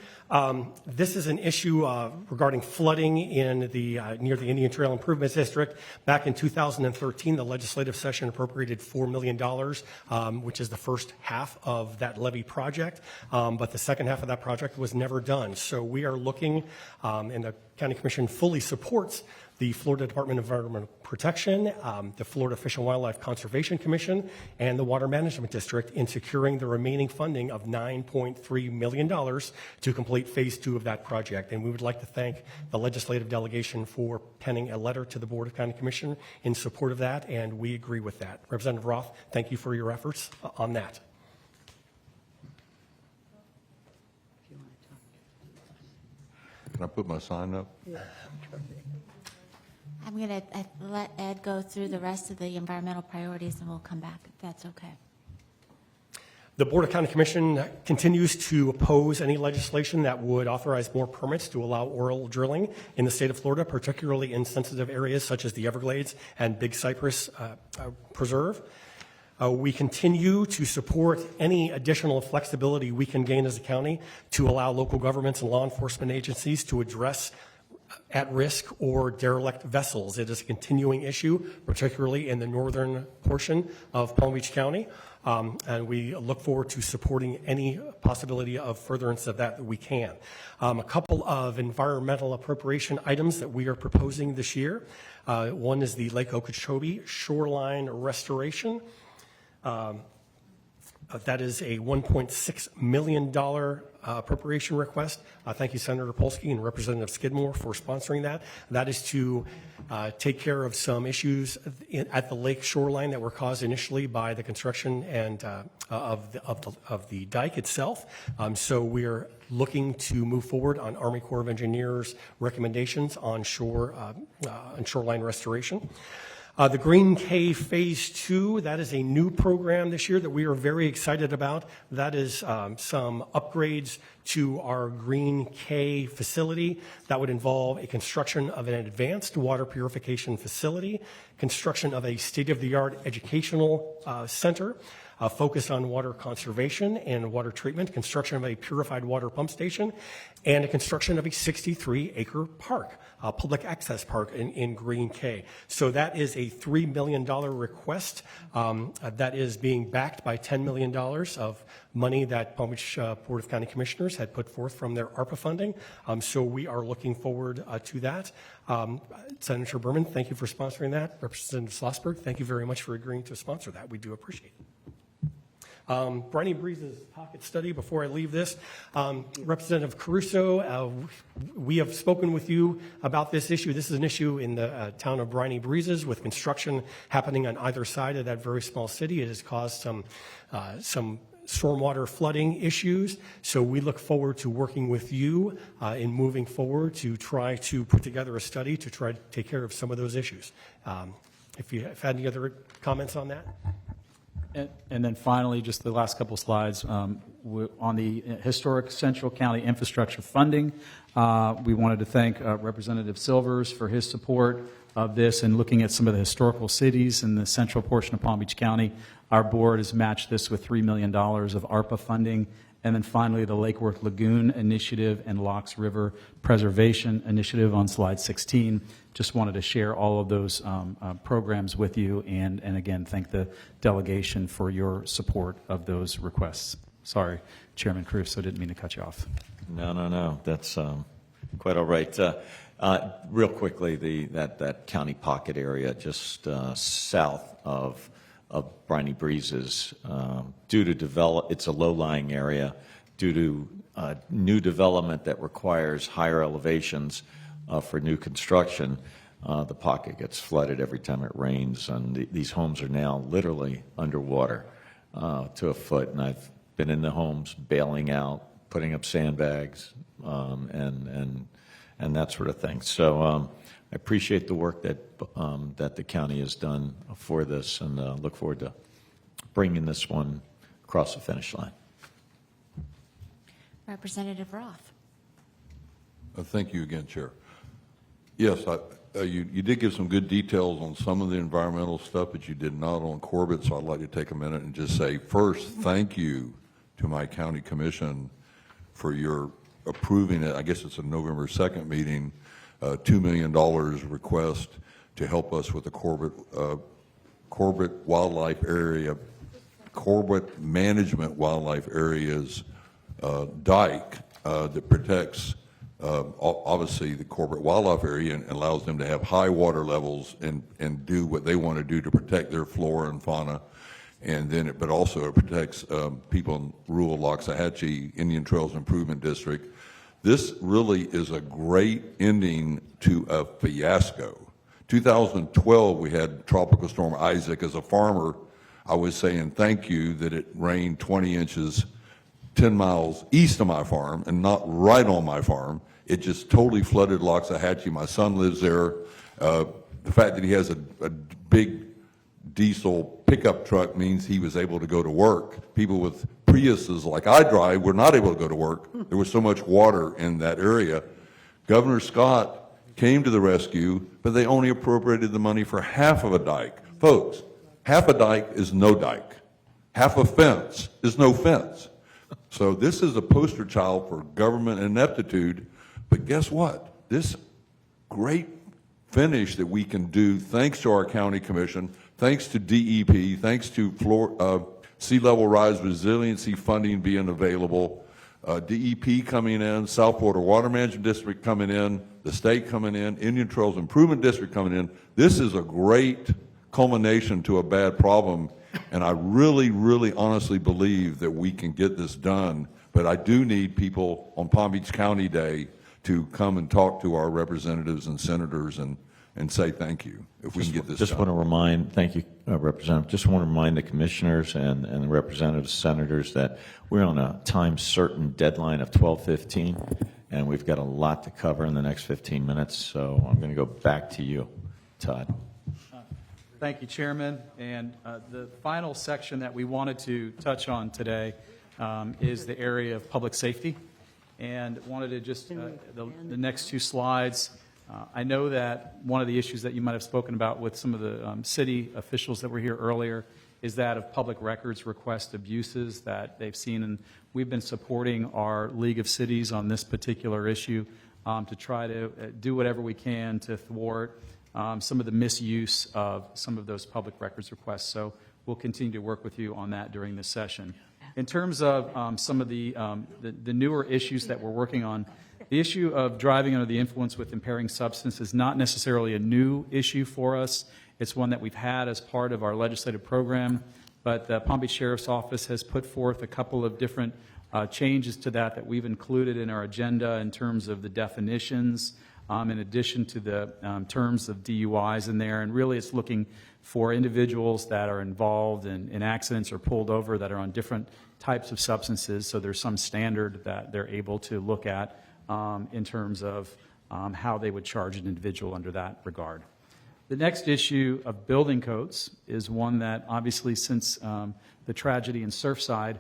This is an issue regarding flooding in the near the Indian Trail Improvements District. Back in 2013, the legislative session appropriated $4 million, which is the first half of that levee project, but the second half of that project was never done. So we are looking, and the County Commission fully supports the Florida Department of Environmental Protection, the Florida Fish and Wildlife Conservation Commission, and the Water Management District in securing the remaining funding of $9.3 million to complete Phase 2 of that project. And we would like to thank the legislative delegation for penning a letter to the Board of County Commission in support of that, and we agree with that. Representative Roth, thank you for your efforts on that. Can I put my sign up? Yeah. I'm going to let Ed go through the rest of the environmental priorities, and we'll come back, if that's okay. The Board of County Commission continues to oppose any legislation that would authorize more permits to allow oil drilling in the state of Florida, particularly in sensitive areas such as the Everglades and Big Cypress Preserve. We continue to support any additional flexibility we can gain as a county to allow local governments and law enforcement agencies to address at-risk or derelict vessels. It is a continuing issue, particularly in the northern portion of Palm Beach County, and we look forward to supporting any possibility of furtherance of that we can. A couple of environmental appropriation items that we are proposing this year. One is the Lake Okeechobee shoreline restoration. That is a $1.6 million appropriation request. Thank you, Senator Polsky and Representative Skidmore, for sponsoring that. That is to take care of some issues at the lake shoreline that were caused initially by the construction and of the dike itself. So we are looking to move forward on Army Corps of Engineers recommendations on shoreline restoration. The Green Cay Phase 2, that is a new program this year that we are very excited about. That is some upgrades to our Green Cay facility. That would involve a construction of an advanced water purification facility, construction of a state-of-the-art educational center, focused on water conservation and water treatment, construction of a purified water pump station, and a construction of a 63-acre park, a public access park in Green Cay. So that is a $3 million request that is being backed by $10 million of money that Palm Beach Board of County Commissioners had put forth from their ARPA funding. So we are looking forward to that. Senator Berman, thank you for sponsoring that. Representative Schlossberg, thank you very much for agreeing to sponsor that. We do appreciate it. Briny Breeze's pocket study, before I leave this. Representative Caruso, we have spoken with you about this issue. This is an issue in the town of Briny Breezes with construction happening on either side of that very small city. It has caused some stormwater flooding issues. So we look forward to working with you in moving forward to try to put together a study to try to take care of some of those issues. If you have any other comments on that? And then finally, just the last couple slides, on the historic Central County infrastructure funding, we wanted to thank Representative Silvers for his support of this and looking at some of the historical cities in the central portion of Palm Beach County. Our board has matched this with $3 million of ARPA funding. And then finally, the Lake Worth Lagoon Initiative and Locks River Preservation Initiative on slide 16. Just wanted to share all of those programs with you and again, thank the delegation for your support of those requests. Sorry, Chairman Caruso, didn't mean to cut you off. No. That's quite all right. Real quickly, that county pocket area just south of Briny Breezes, due to it's a low-lying area, due to new development that requires higher elevations for new construction, the pocket gets flooded every time it rains, and these homes are now literally underwater to a foot, and I've been in the homes bailing out, putting up sandbags, and that sort of thing. So I appreciate the work that the county has done for this, and look forward to bringing this one across the finish line. Representative Roth. Thank you again, Chair. Yes, you did give some good details on some of the environmental stuff, but you did not on Corbett, so I'd like to take a minute and just say, first, thank you to my county commission for your approving it. I guess it's a November 2nd meeting, $2 million request to help us with the Corbett Wildlife Area, Corbett Management Wildlife Areas dike that protects obviously the Corbett Wildlife Area and allows them to have high water levels and do what they want to do to protect their flora and fauna. And then, but also it protects people in rural Loxahatchee Indian Trails Improvement District. This really is a great ending to a fiasco. 2012, we had Tropical Storm Isaac. As a farmer, I was saying thank you that it rained 20 inches 10 miles east of my farm and not right on my farm. It just totally flooded Loxahatchee. My son lives there. The fact that he has a big diesel pickup truck means he was able to go to work. People with Priuses like I drive were not able to go to work. There was so much water in that area. Governor Scott came to the rescue, but they only appropriated the money for half of a dike. Folks, half a dike is no dike. Half a fence is no fence. So this is a poster child for government ineptitude, but guess what? This great finish that we can do thanks to our county commission, thanks to DEP, thanks to sea level rise resiliency funding being available, DEP coming in, South Florida Water Management District coming in, the state coming in, Indian Trails Improvement District coming in. This is a great culmination to a bad problem, and I really, really honestly believe that we can get this done, but I do need people on Palm Beach County Day to come and talk to our representatives and senators and say thank you if we can get this done. Want to remind, thank you, Representative. Just want to remind the commissioners and the representatives, senators that we're on a time certain deadline of 12:15, and we've got a lot to cover in the next 15 minutes. So I'm going to go back to you, Todd. Thank you, Chairman. And the final section that we wanted to touch on today is the area of public safety. And wanted to just, the next two slides, I know that one of the issues that you might have spoken about with some of the city officials that were here earlier is that of public records request abuses that they've seen. And we've been supporting our League of Cities on this particular issue to try to do whatever we can to thwart some of the misuse of some of those public records requests. So we'll continue to work with you on that during this session. In terms of some of the newer issues that we're working on, the issue of driving under the influence with impairing substance is not necessarily a new issue for us. It's one that we've had as part of our legislative program, but the Palm Beach Sheriff's Office has put forth a couple of different changes to that we've included in our agenda in terms of the definitions, in addition to the terms of DUIs in there. And really it's looking for individuals that are involved in accidents or pulled over that are on different types of substances. So there's some standard that they're able to look at in terms of how they would charge an individual under that regard. The next issue of building codes is one that obviously since the tragedy in Surfside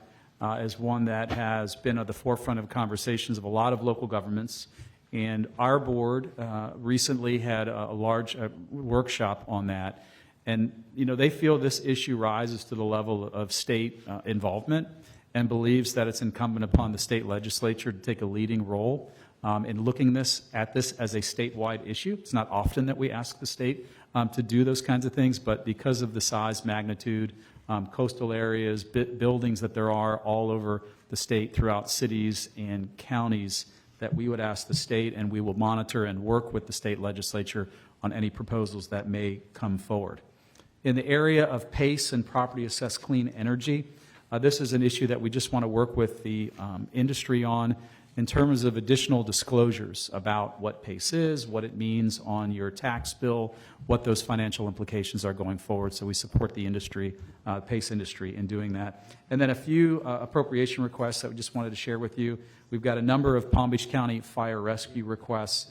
is one that has been at the forefront of conversations of a lot of local governments. And our board recently had a large workshop on that. And, you know, they feel this issue rises to the level of state involvement and believes that it's incumbent upon the state legislature to take a leading role in looking at this as a statewide issue. It's not often that we ask the state to do those kinds of things, but because of the size, magnitude, coastal areas, buildings that there are all over the state throughout cities and counties, that we would ask the state, and we will monitor and work with the state legislature on any proposals that may come forward. In the area of PACE and property assessed clean energy, this is an issue that we just want to work with the industry on in terms of additional disclosures about what PACE is, what it means on your tax bill, what those financial implications are going forward. So we support the industry, PACE industry, in doing that. And then a few appropriation requests that we just wanted to share with you. We've got a number of Palm Beach County fire rescue requests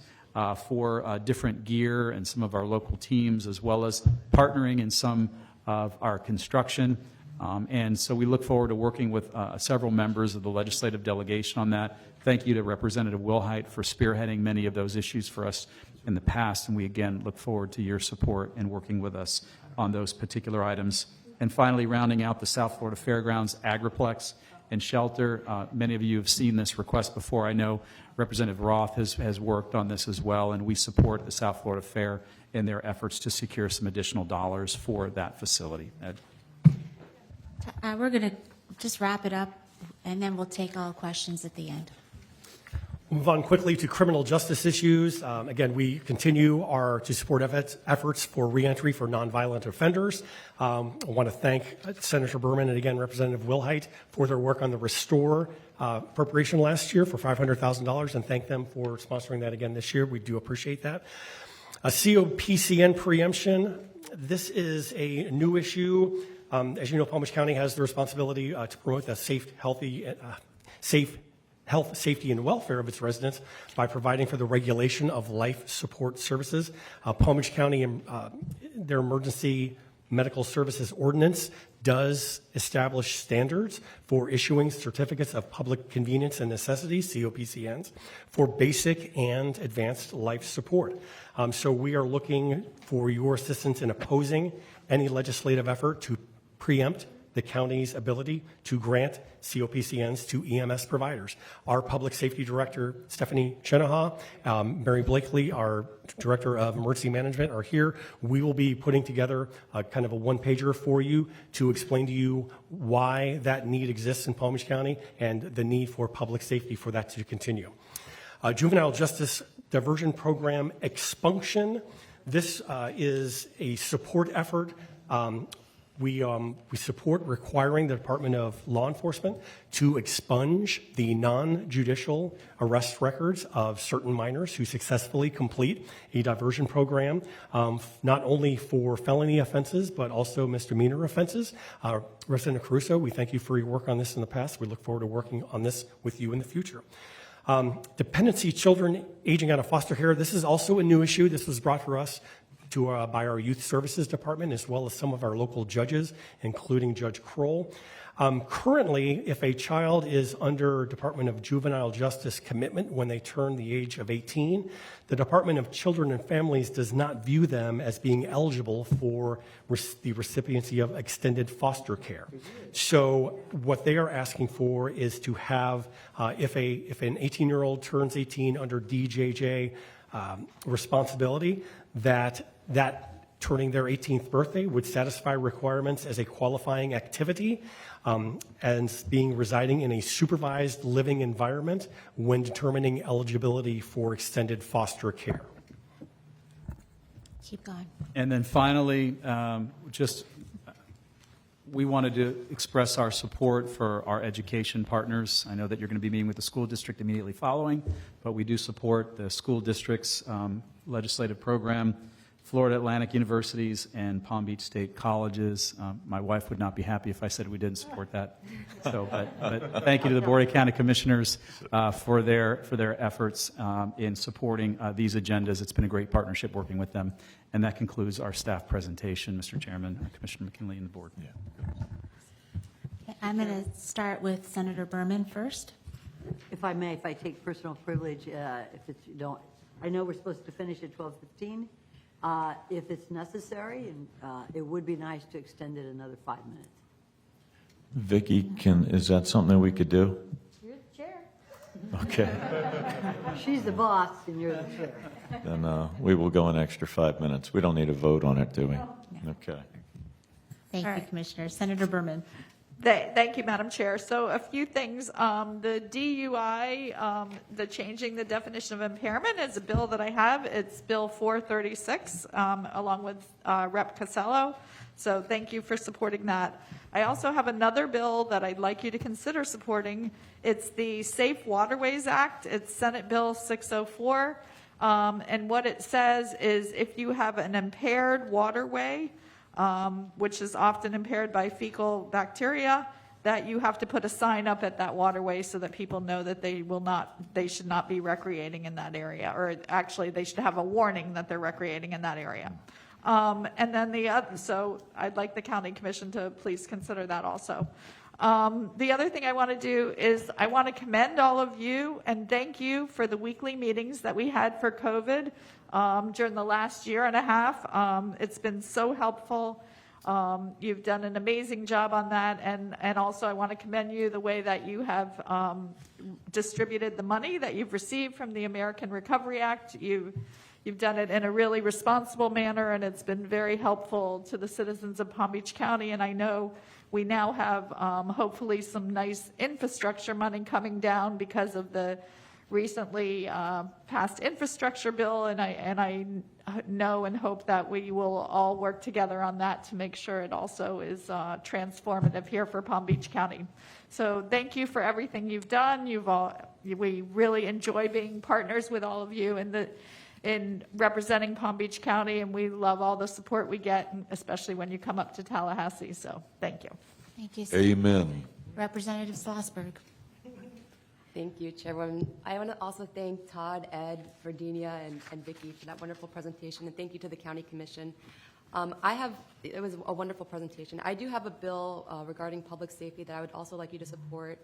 for different gear and some of our local teams, as well as partnering in some of our construction. And so we look forward to working with several members of the legislative delegation on that. Thank you to Representative Wilhite for spearheading many of those issues for us in the past, and we again look forward to your support and working with us on those particular items. And finally, rounding out the South Florida Fairgrounds Agriplex and Shelter. Many of you have seen this request before. I know Representative Roth has worked on this as well, and we support the South Florida Fair in their efforts to secure some additional dollars for that facility. Ed? We're going to just wrap it up, and then we'll take all questions at the end. Move on quickly to criminal justice issues. Again, we continue to support efforts for reentry for nonviolent offenders. I want to thank Senator Berman and again Representative Wilhite for their work on the Restore appropriation last year for $500,000, and thank them for sponsoring that again this year. We do appreciate that. COPCN preemption. This is a new issue. As you know, Palm Beach County has the responsibility to promote the safe, health, safety, and welfare of its residents by providing for the regulation of life support services. Palm Beach County, their emergency medical services ordinance does establish standards for issuing certificates of public convenience and necessity, COPCNs, for basic and advanced life support. So we are looking for your assistance in opposing any legislative effort to preempt the county's ability to grant COPCNs to EMS providers. Our Public Safety Director, Stephanie Chenaha, Mary Blakely, our Director of Emergency Management, are here. We will be putting together a kind of a one-pager for you to explain to you why that need exists in Palm Beach County and the need for public safety for that to continue. Juvenile Justice Diversion Program expunction. This is a support effort. We support requiring the Department of Law Enforcement to expunge the non-judicial arrest records of certain minors who successfully complete a diversion program, not only for felony offenses, but also misdemeanor offenses. Representative Caruso, we thank you for your work on this in the past. We look forward to working on this with you in the future. Dependency children aging out of foster care. This is also a new issue. This was brought to us by our Youth Services Department, as well as some of our local judges, including Judge Kroll. Currently, if a child is under Department of Juvenile Justice commitment when they turn the age of 18, the Department of Children and Families does not view them as being eligible for the recipiency of extended foster care. So what they are asking for is to have, if an 18-year-old turns 18 under DJJ responsibility, that turning their 18th birthday would satisfy requirements as a qualifying activity and being residing in a supervised living environment when determining eligibility for extended foster care. Keep going. And then finally, we wanted to express our support for our education partners. I know that you're going to be meeting with the school district immediately following, but we do support the school district's legislative program, Florida Atlantic Universities and Palm Beach State Colleges. My wife would not be happy if I said we didn't support that. So, but thank you to the Board of County Commissioners for their efforts in supporting these agendas. It's been a great partnership working with them. And that concludes our staff presentation, Mr. Chairman, Commissioner McKinley, and the board. Okay, I'm going to start with Senator Berman first. If I may, if I take personal privilege, if it's, you don't, I know we're supposed to finish at 12:15. If it's necessary, and it would be nice to extend it another 5 minutes. Vicki, is that something we could do? You're the chair. Okay. She's the boss, and you're the chair. Then we will go an extra 5 minutes. We don't need a vote on it, do we? Okay. Thank you, Commissioner. Senator Berman. Thank you, Madam Chair. So a few things. The DUI, the changing the definition of impairment is a bill that I have. It's Bill 436, along with Rep. Casello. So thank you for supporting that. I also have another bill that I'd like you to consider supporting. It's the Safe Waterways Act. It's Senate Bill 604. And what it says is if you have an impaired waterway, which is often impaired by fecal bacteria, that you have to put a sign up at that waterway so that people know that they should not be recreating in that area, or actually they should have a warning that they're recreating in that area. And then so I'd like the County Commission to please consider that also. The other thing I want to do is I want to commend all of you and thank you for the weekly meetings that we had for COVID during the last year and a half. It's been so helpful. You've done an amazing job on that, and also I want to commend you the way that you have distributed the money that you've received from the American Recovery Act. You've done it in a really responsible manner, and it's been very helpful to the citizens of Palm Beach County, and I know we now have hopefully some nice infrastructure money coming down because of the recently passed infrastructure bill, and I know and hope that we will all work together on that to make sure it also is transformative here for Palm Beach County. So thank you for everything you've done. We really enjoy being partners with all of you in representing Palm Beach County, and we love all the support we get, especially when you come up to Tallahassee. So thank you. Thank you. Amen. Representative Schlossberg. Thank you, Chairwoman. I want to also thank Todd, Ed, Virginia, and Vicki for that wonderful presentation, and thank you to the County Commission. It was a wonderful presentation. I do have a bill regarding public safety that I would also like you to support.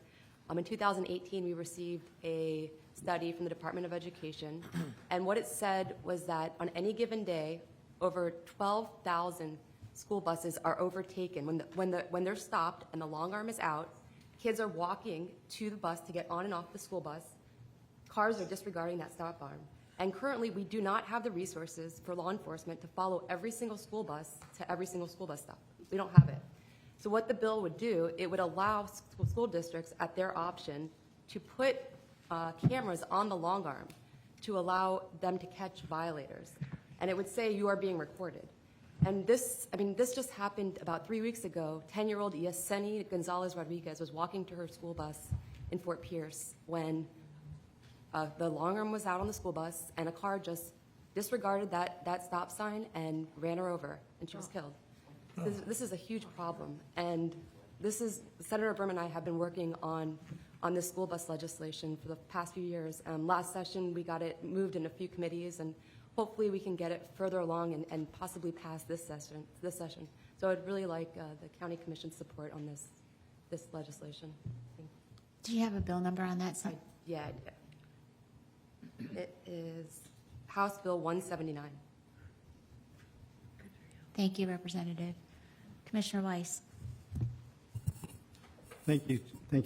In 2018, we received a study from the Department of Education, and what it said was that on any given day, over 12,000 school buses are overtaken. When they're stopped and the long arm is out, kids are walking to the bus to get on and off the school bus. Cars are disregarding that stop arm. And currently, we do not have the resources for law enforcement to follow every single school bus to every single school bus stop. We don't have it. So what the bill would do, it would allow school districts at their option to put cameras on the long arm to allow them to catch violators. And it would say you are being recorded. And this just happened about 3 weeks ago. 10-year-old Yesenia Gonzalez Rodriguez was walking to her school bus in Fort Pierce when the long arm was out on the school bus and a car just disregarded that stop sign and ran her over, and she was killed. This is a huge problem, and Senator Berman and I have been working on this school bus legislation for the past few years. Last session, we got it moved in a few committees, and hopefully we can get it further along and possibly pass this session. So I'd really like the County Commission's support on this. this legislation. Do you have a bill number on that? Yeah, it is House Bill 179. Thank you, Representative. Commissioner Weiss. Thank you,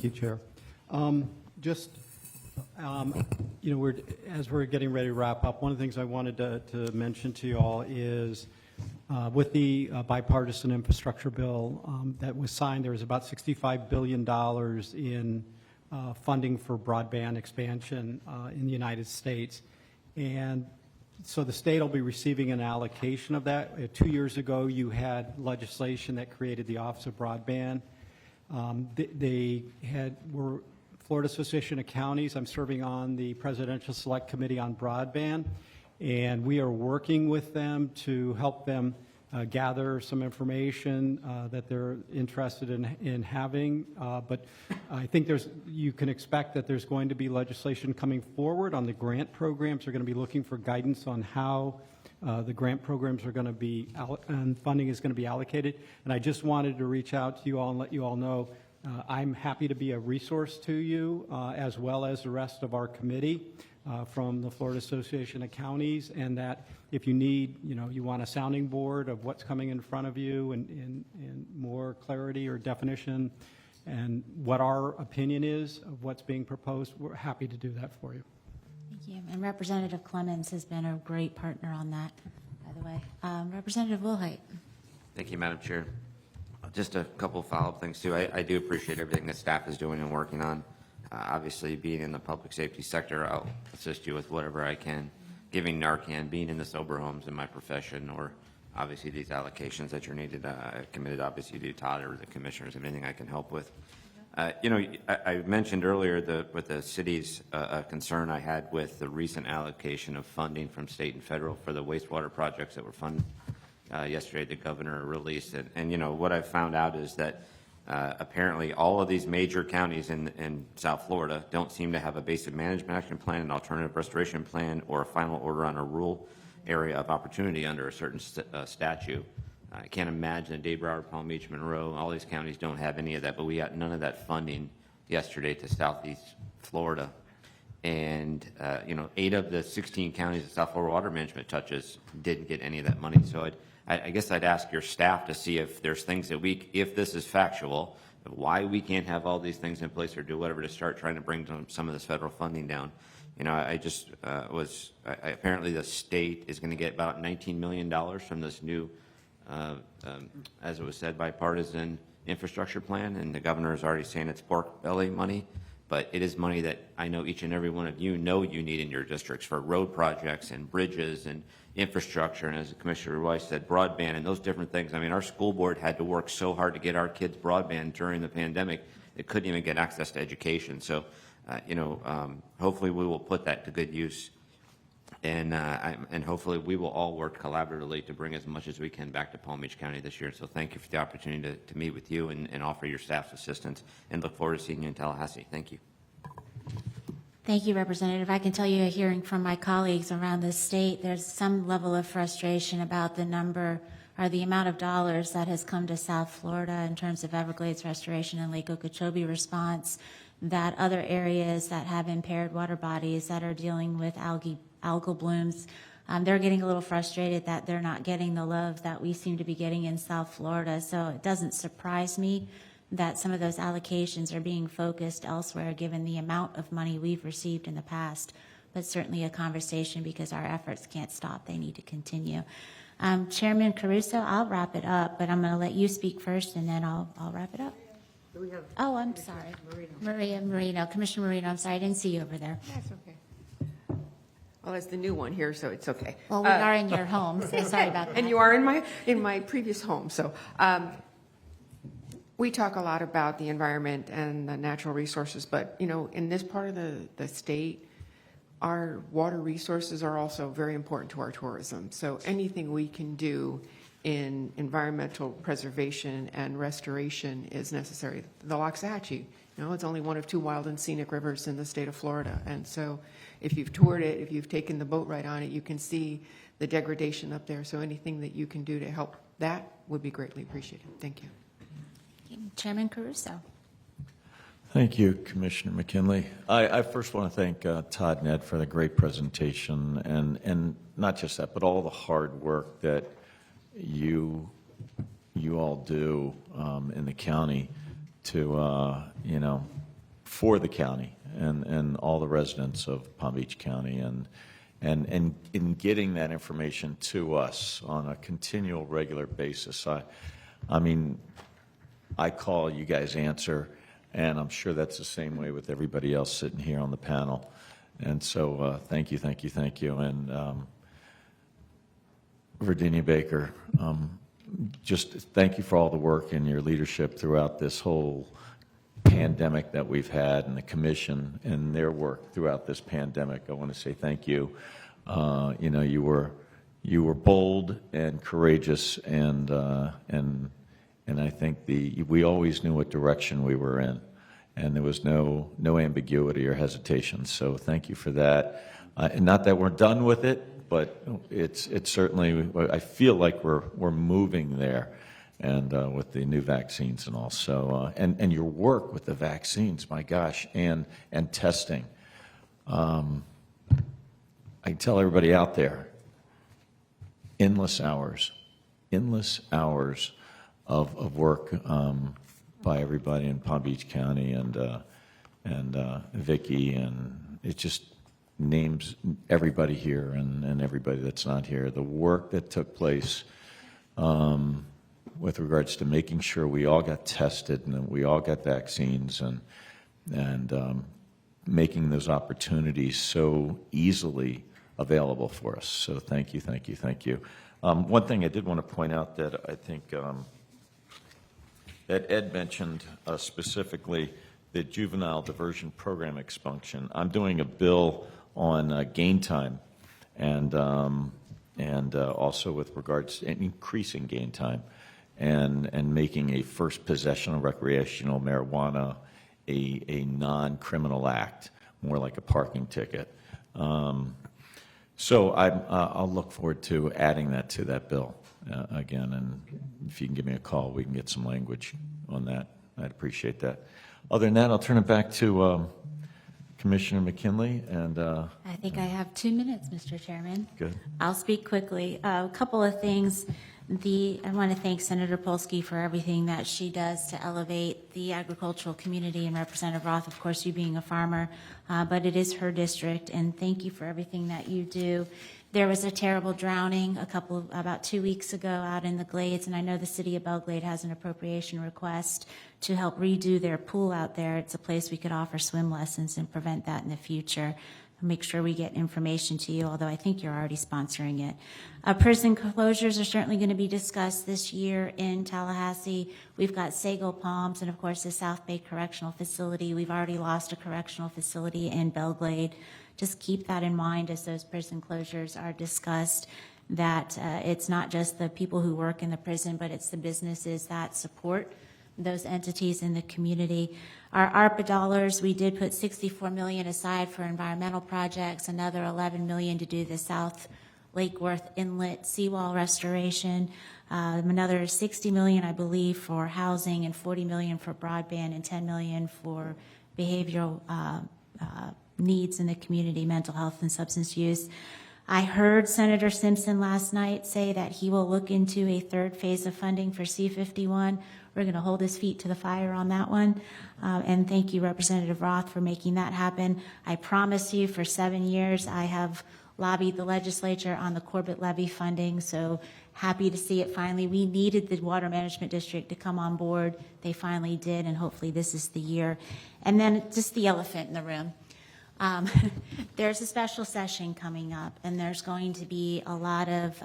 Chair. As we're getting ready to wrap up, one of the things I wanted to mention to you all is with the bipartisan infrastructure bill that was signed, there was about $65 billion in funding for broadband expansion in the United States. And so the state will be receiving an allocation of that. 2 years ago, you had legislation that created the Office of Broadband. We're Florida Association of Counties. I'm serving on the Presidential Select Committee on Broadband, and we are working with them to help them gather some information that they're interested in having. But I think you can expect that there's going to be legislation coming forward on the grant programs. They're going to be looking for guidance on how the grant programs are going to be, and funding is going to be allocated. And I just wanted to reach out to you all and let you all know I'm happy to be a resource to you, as well as the rest of our committee from the Florida Association of Counties, and that if you need, you want a sounding board of what's coming in front of you and more clarity or definition and what our opinion is of what's being proposed, we're happy to do that for you. Thank you. And Representative Clemens has been a great partner on that, by the way. Representative Wilhite. Thank you, Madam Chair. Just a couple of follow-up things, too. I do appreciate everything that staff is doing and working on. Obviously, being in the public safety sector, I'll assist you with whatever I can. Giving Narcan, being in the sober homes in my profession, or obviously these allocations that you're needed, committed obviously to Todd or the commissioners, anything I can help with. I mentioned earlier with the city's concern I had with the recent allocation of funding from state and federal for the wastewater projects that were funded. Yesterday, the governor released it. And, what I've found out is that apparently all of these major counties in South Florida don't seem to have a basic management action plan, an alternative restoration plan, or a final order on a rural area of opportunity under a certain statute. I can't imagine Dade, Broward, Palm Beach, Monroe, all these counties don't have any of that, but we got none of that funding yesterday to Southeast Florida. And, 8 of the 16 counties that South Florida Water Management touches didn't get any of that money. So I guess I'd ask your staff to see if there's things that if this is factual, why we can't have all these things in place or do whatever to start trying to bring some of this federal funding down. Apparently the state is going to get about $19 million from this new, as it was said, bipartisan infrastructure plan, and the governor is already saying it's pork belly money. But it is money that I know each and every one of you know you need in your districts for road projects and bridges and infrastructure, and as Commissioner Weiss said, broadband and those different things. I mean, our school board had to work so hard to get our kids broadband during the pandemic, they couldn't even get access to education. So, hopefully we will put that to good use, and hopefully we will all work collaboratively to bring as much as we can back to Palm Beach County this year. So thank you for the opportunity to meet with you and offer your staff's assistance, and look forward to seeing you in Tallahassee. Thank you. Thank you, Representative. I can tell you, hearing from my colleagues around the state, there's some level of frustration about the number or the amount of dollars that has come to South Florida in terms of Everglades restoration and Lake Okeechobee response, that other areas that have impaired water bodies that are dealing with algal blooms, they're getting a little frustrated that they're not getting the love that we seem to be getting in South Florida. So it doesn't surprise me that some of those allocations are being focused elsewhere, given the amount of money we've received in the past. But certainly a conversation, because our efforts can't stop. They need to continue. Chairman Caruso, I'll wrap it up, but I'm going to let you speak first, and then I'll wrap it up. Oh, I'm sorry. Maria Marino. Commissioner Marino, I'm sorry. I didn't see you over there. That's okay. Well, it's the new one here, so it's okay. Well, we are in your home, so sorry about that. And you are in my previous home. So we talk a lot about the environment and the natural resources, but, in this part of the state, our water resources are also very important to our tourism. So anything we can do in environmental preservation and restoration is necessary. The Loxahatchee, it's only one of 2 wild and scenic rivers in the state of Florida. And so if you've toured it, if you've taken the boat ride on it, you can see the degradation up there. So anything that you can do to help that would be greatly appreciated. Thank you. Chairman Caruso. Thank you, Commissioner McKinley. I first want to thank Todd and Ed for the great presentation, and not just that, but all the hard work that you all do in the county to, for the county and all the residents of Palm Beach County, and in getting that information to us on a continual, regular basis. I mean, I call, you guys answer, and I'm sure that's the same way with everybody else sitting here on the panel. And so thank you, thank you, thank you. And Virginia Baker, just thank you for all the work and your leadership throughout this whole pandemic that we've had, and the commission and their work throughout this pandemic. I want to say thank you. You were bold and courageous, and I think we always knew what direction we were in, and there was no ambiguity or hesitation. So thank you for that. And not that we're done with it, but it's certainly, I feel like we're moving there, and with the new vaccines and all. So and your work with the vaccines, my gosh, and testing. I tell everybody out there, endless hours of work by everybody in Palm Beach County, and Vicki, and it just names everybody here and everybody that's not here. The work that took place with regards to making sure we all got tested and that we all got vaccines, and making those opportunities so easily available for us. So thank you, thank you, thank you. One thing I did want to point out that I think that Ed mentioned specifically, the juvenile diversion program expunction. I'm doing a bill on gain time, and also with regards to increasing gain time, and making a first possession of recreational marijuana a non-criminal act, more like a parking ticket. So I'll look forward to adding that to that bill again, and if you can give me a call, we can get some language on that. I'd appreciate that. Other than that, I'll turn it back to Commissioner McKinley. And I think I have 2 minutes, Mr. Chairman. Good. I'll speak quickly. A couple of things. I want to thank Senator Polsky for everything that she does to elevate the agricultural community, and Representative Roth, of course, you being a farmer, but it is her district, and thank you for everything that you do. There was a terrible drowning about 2 weeks ago out in the Glades, and I know the city of Belglade has an appropriation request to help redo their pool out there. It's a place we could offer swim lessons and prevent that in the future. I'll make sure we get information to you, although I think you're already sponsoring it. Prison closures are certainly going to be discussed this year in Tallahassee. We've got Sago Palms and, of course, the South Bay Correctional Facility. We've already lost a correctional facility in Belglade. Just keep that in mind as those prison closures are discussed, that it's not just the people who work in the prison, but it's the businesses that support those entities in the community. Our ARPA dollars, we did put $64 million aside for environmental projects, another $11 million to do the South Lake Worth Inlet seawall restoration, another $60 million, I believe, for housing, and $40 million for broadband, and $10 million for behavioral needs in the community, mental health and substance use. I heard Senator Simpson last night say that he will look into a third phase of funding for C-51. We're going to hold his feet to the fire on that one. And thank you, Representative Roth, for making that happen. I promise you, for 7 years, I have lobbied the legislature on the Corbett levy funding, so happy to see it finally. We needed the Water Management District to come on board. They finally did, and hopefully this is the year. And then just the elephant in the room. There's a special session coming up, and there's going to be a lot of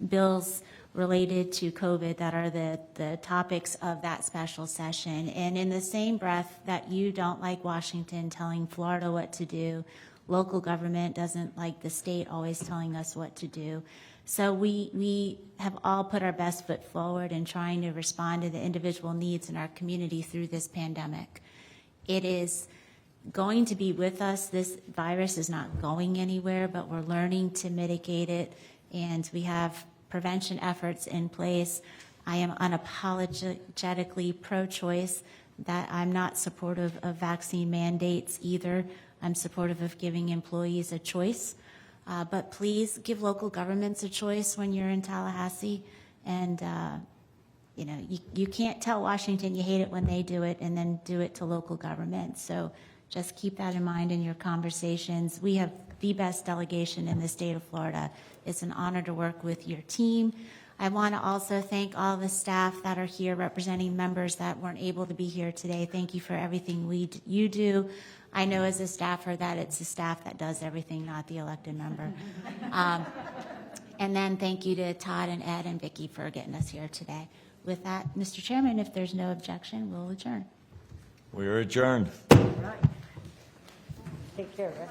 bills related to COVID that are the topics of that special session. And in the same breath that you don't like Washington telling Florida what to do, local government doesn't like the state always telling us what to do. So we have all put our best foot forward in trying to respond to the individual needs in our community through this pandemic. It is going to be with us. This virus is not going anywhere, but we're learning to mitigate it, and we have prevention efforts in place. I am unapologetically pro-choice. that I'm not supportive of vaccine mandates either. I'm supportive of giving employees a choice. But please give local governments a choice when you're in Tallahassee. And, you know, you can't tell Washington you hate it when they do it and then do it to local governments. So just keep that in mind in your conversations. We have the best delegation in the state of Florida. It's an honor to work with your team. I want to also thank all the staff that are here representing members that weren't able to be here today. Thank you for everything you do. I know as a staffer that it's the staff that does everything, not the elected member. And then thank you to Todd and Ed and Vicki for getting us here today. With that, Mr. Chairman, if there's no objection, we'll adjourn. We are adjourned. Take care, right?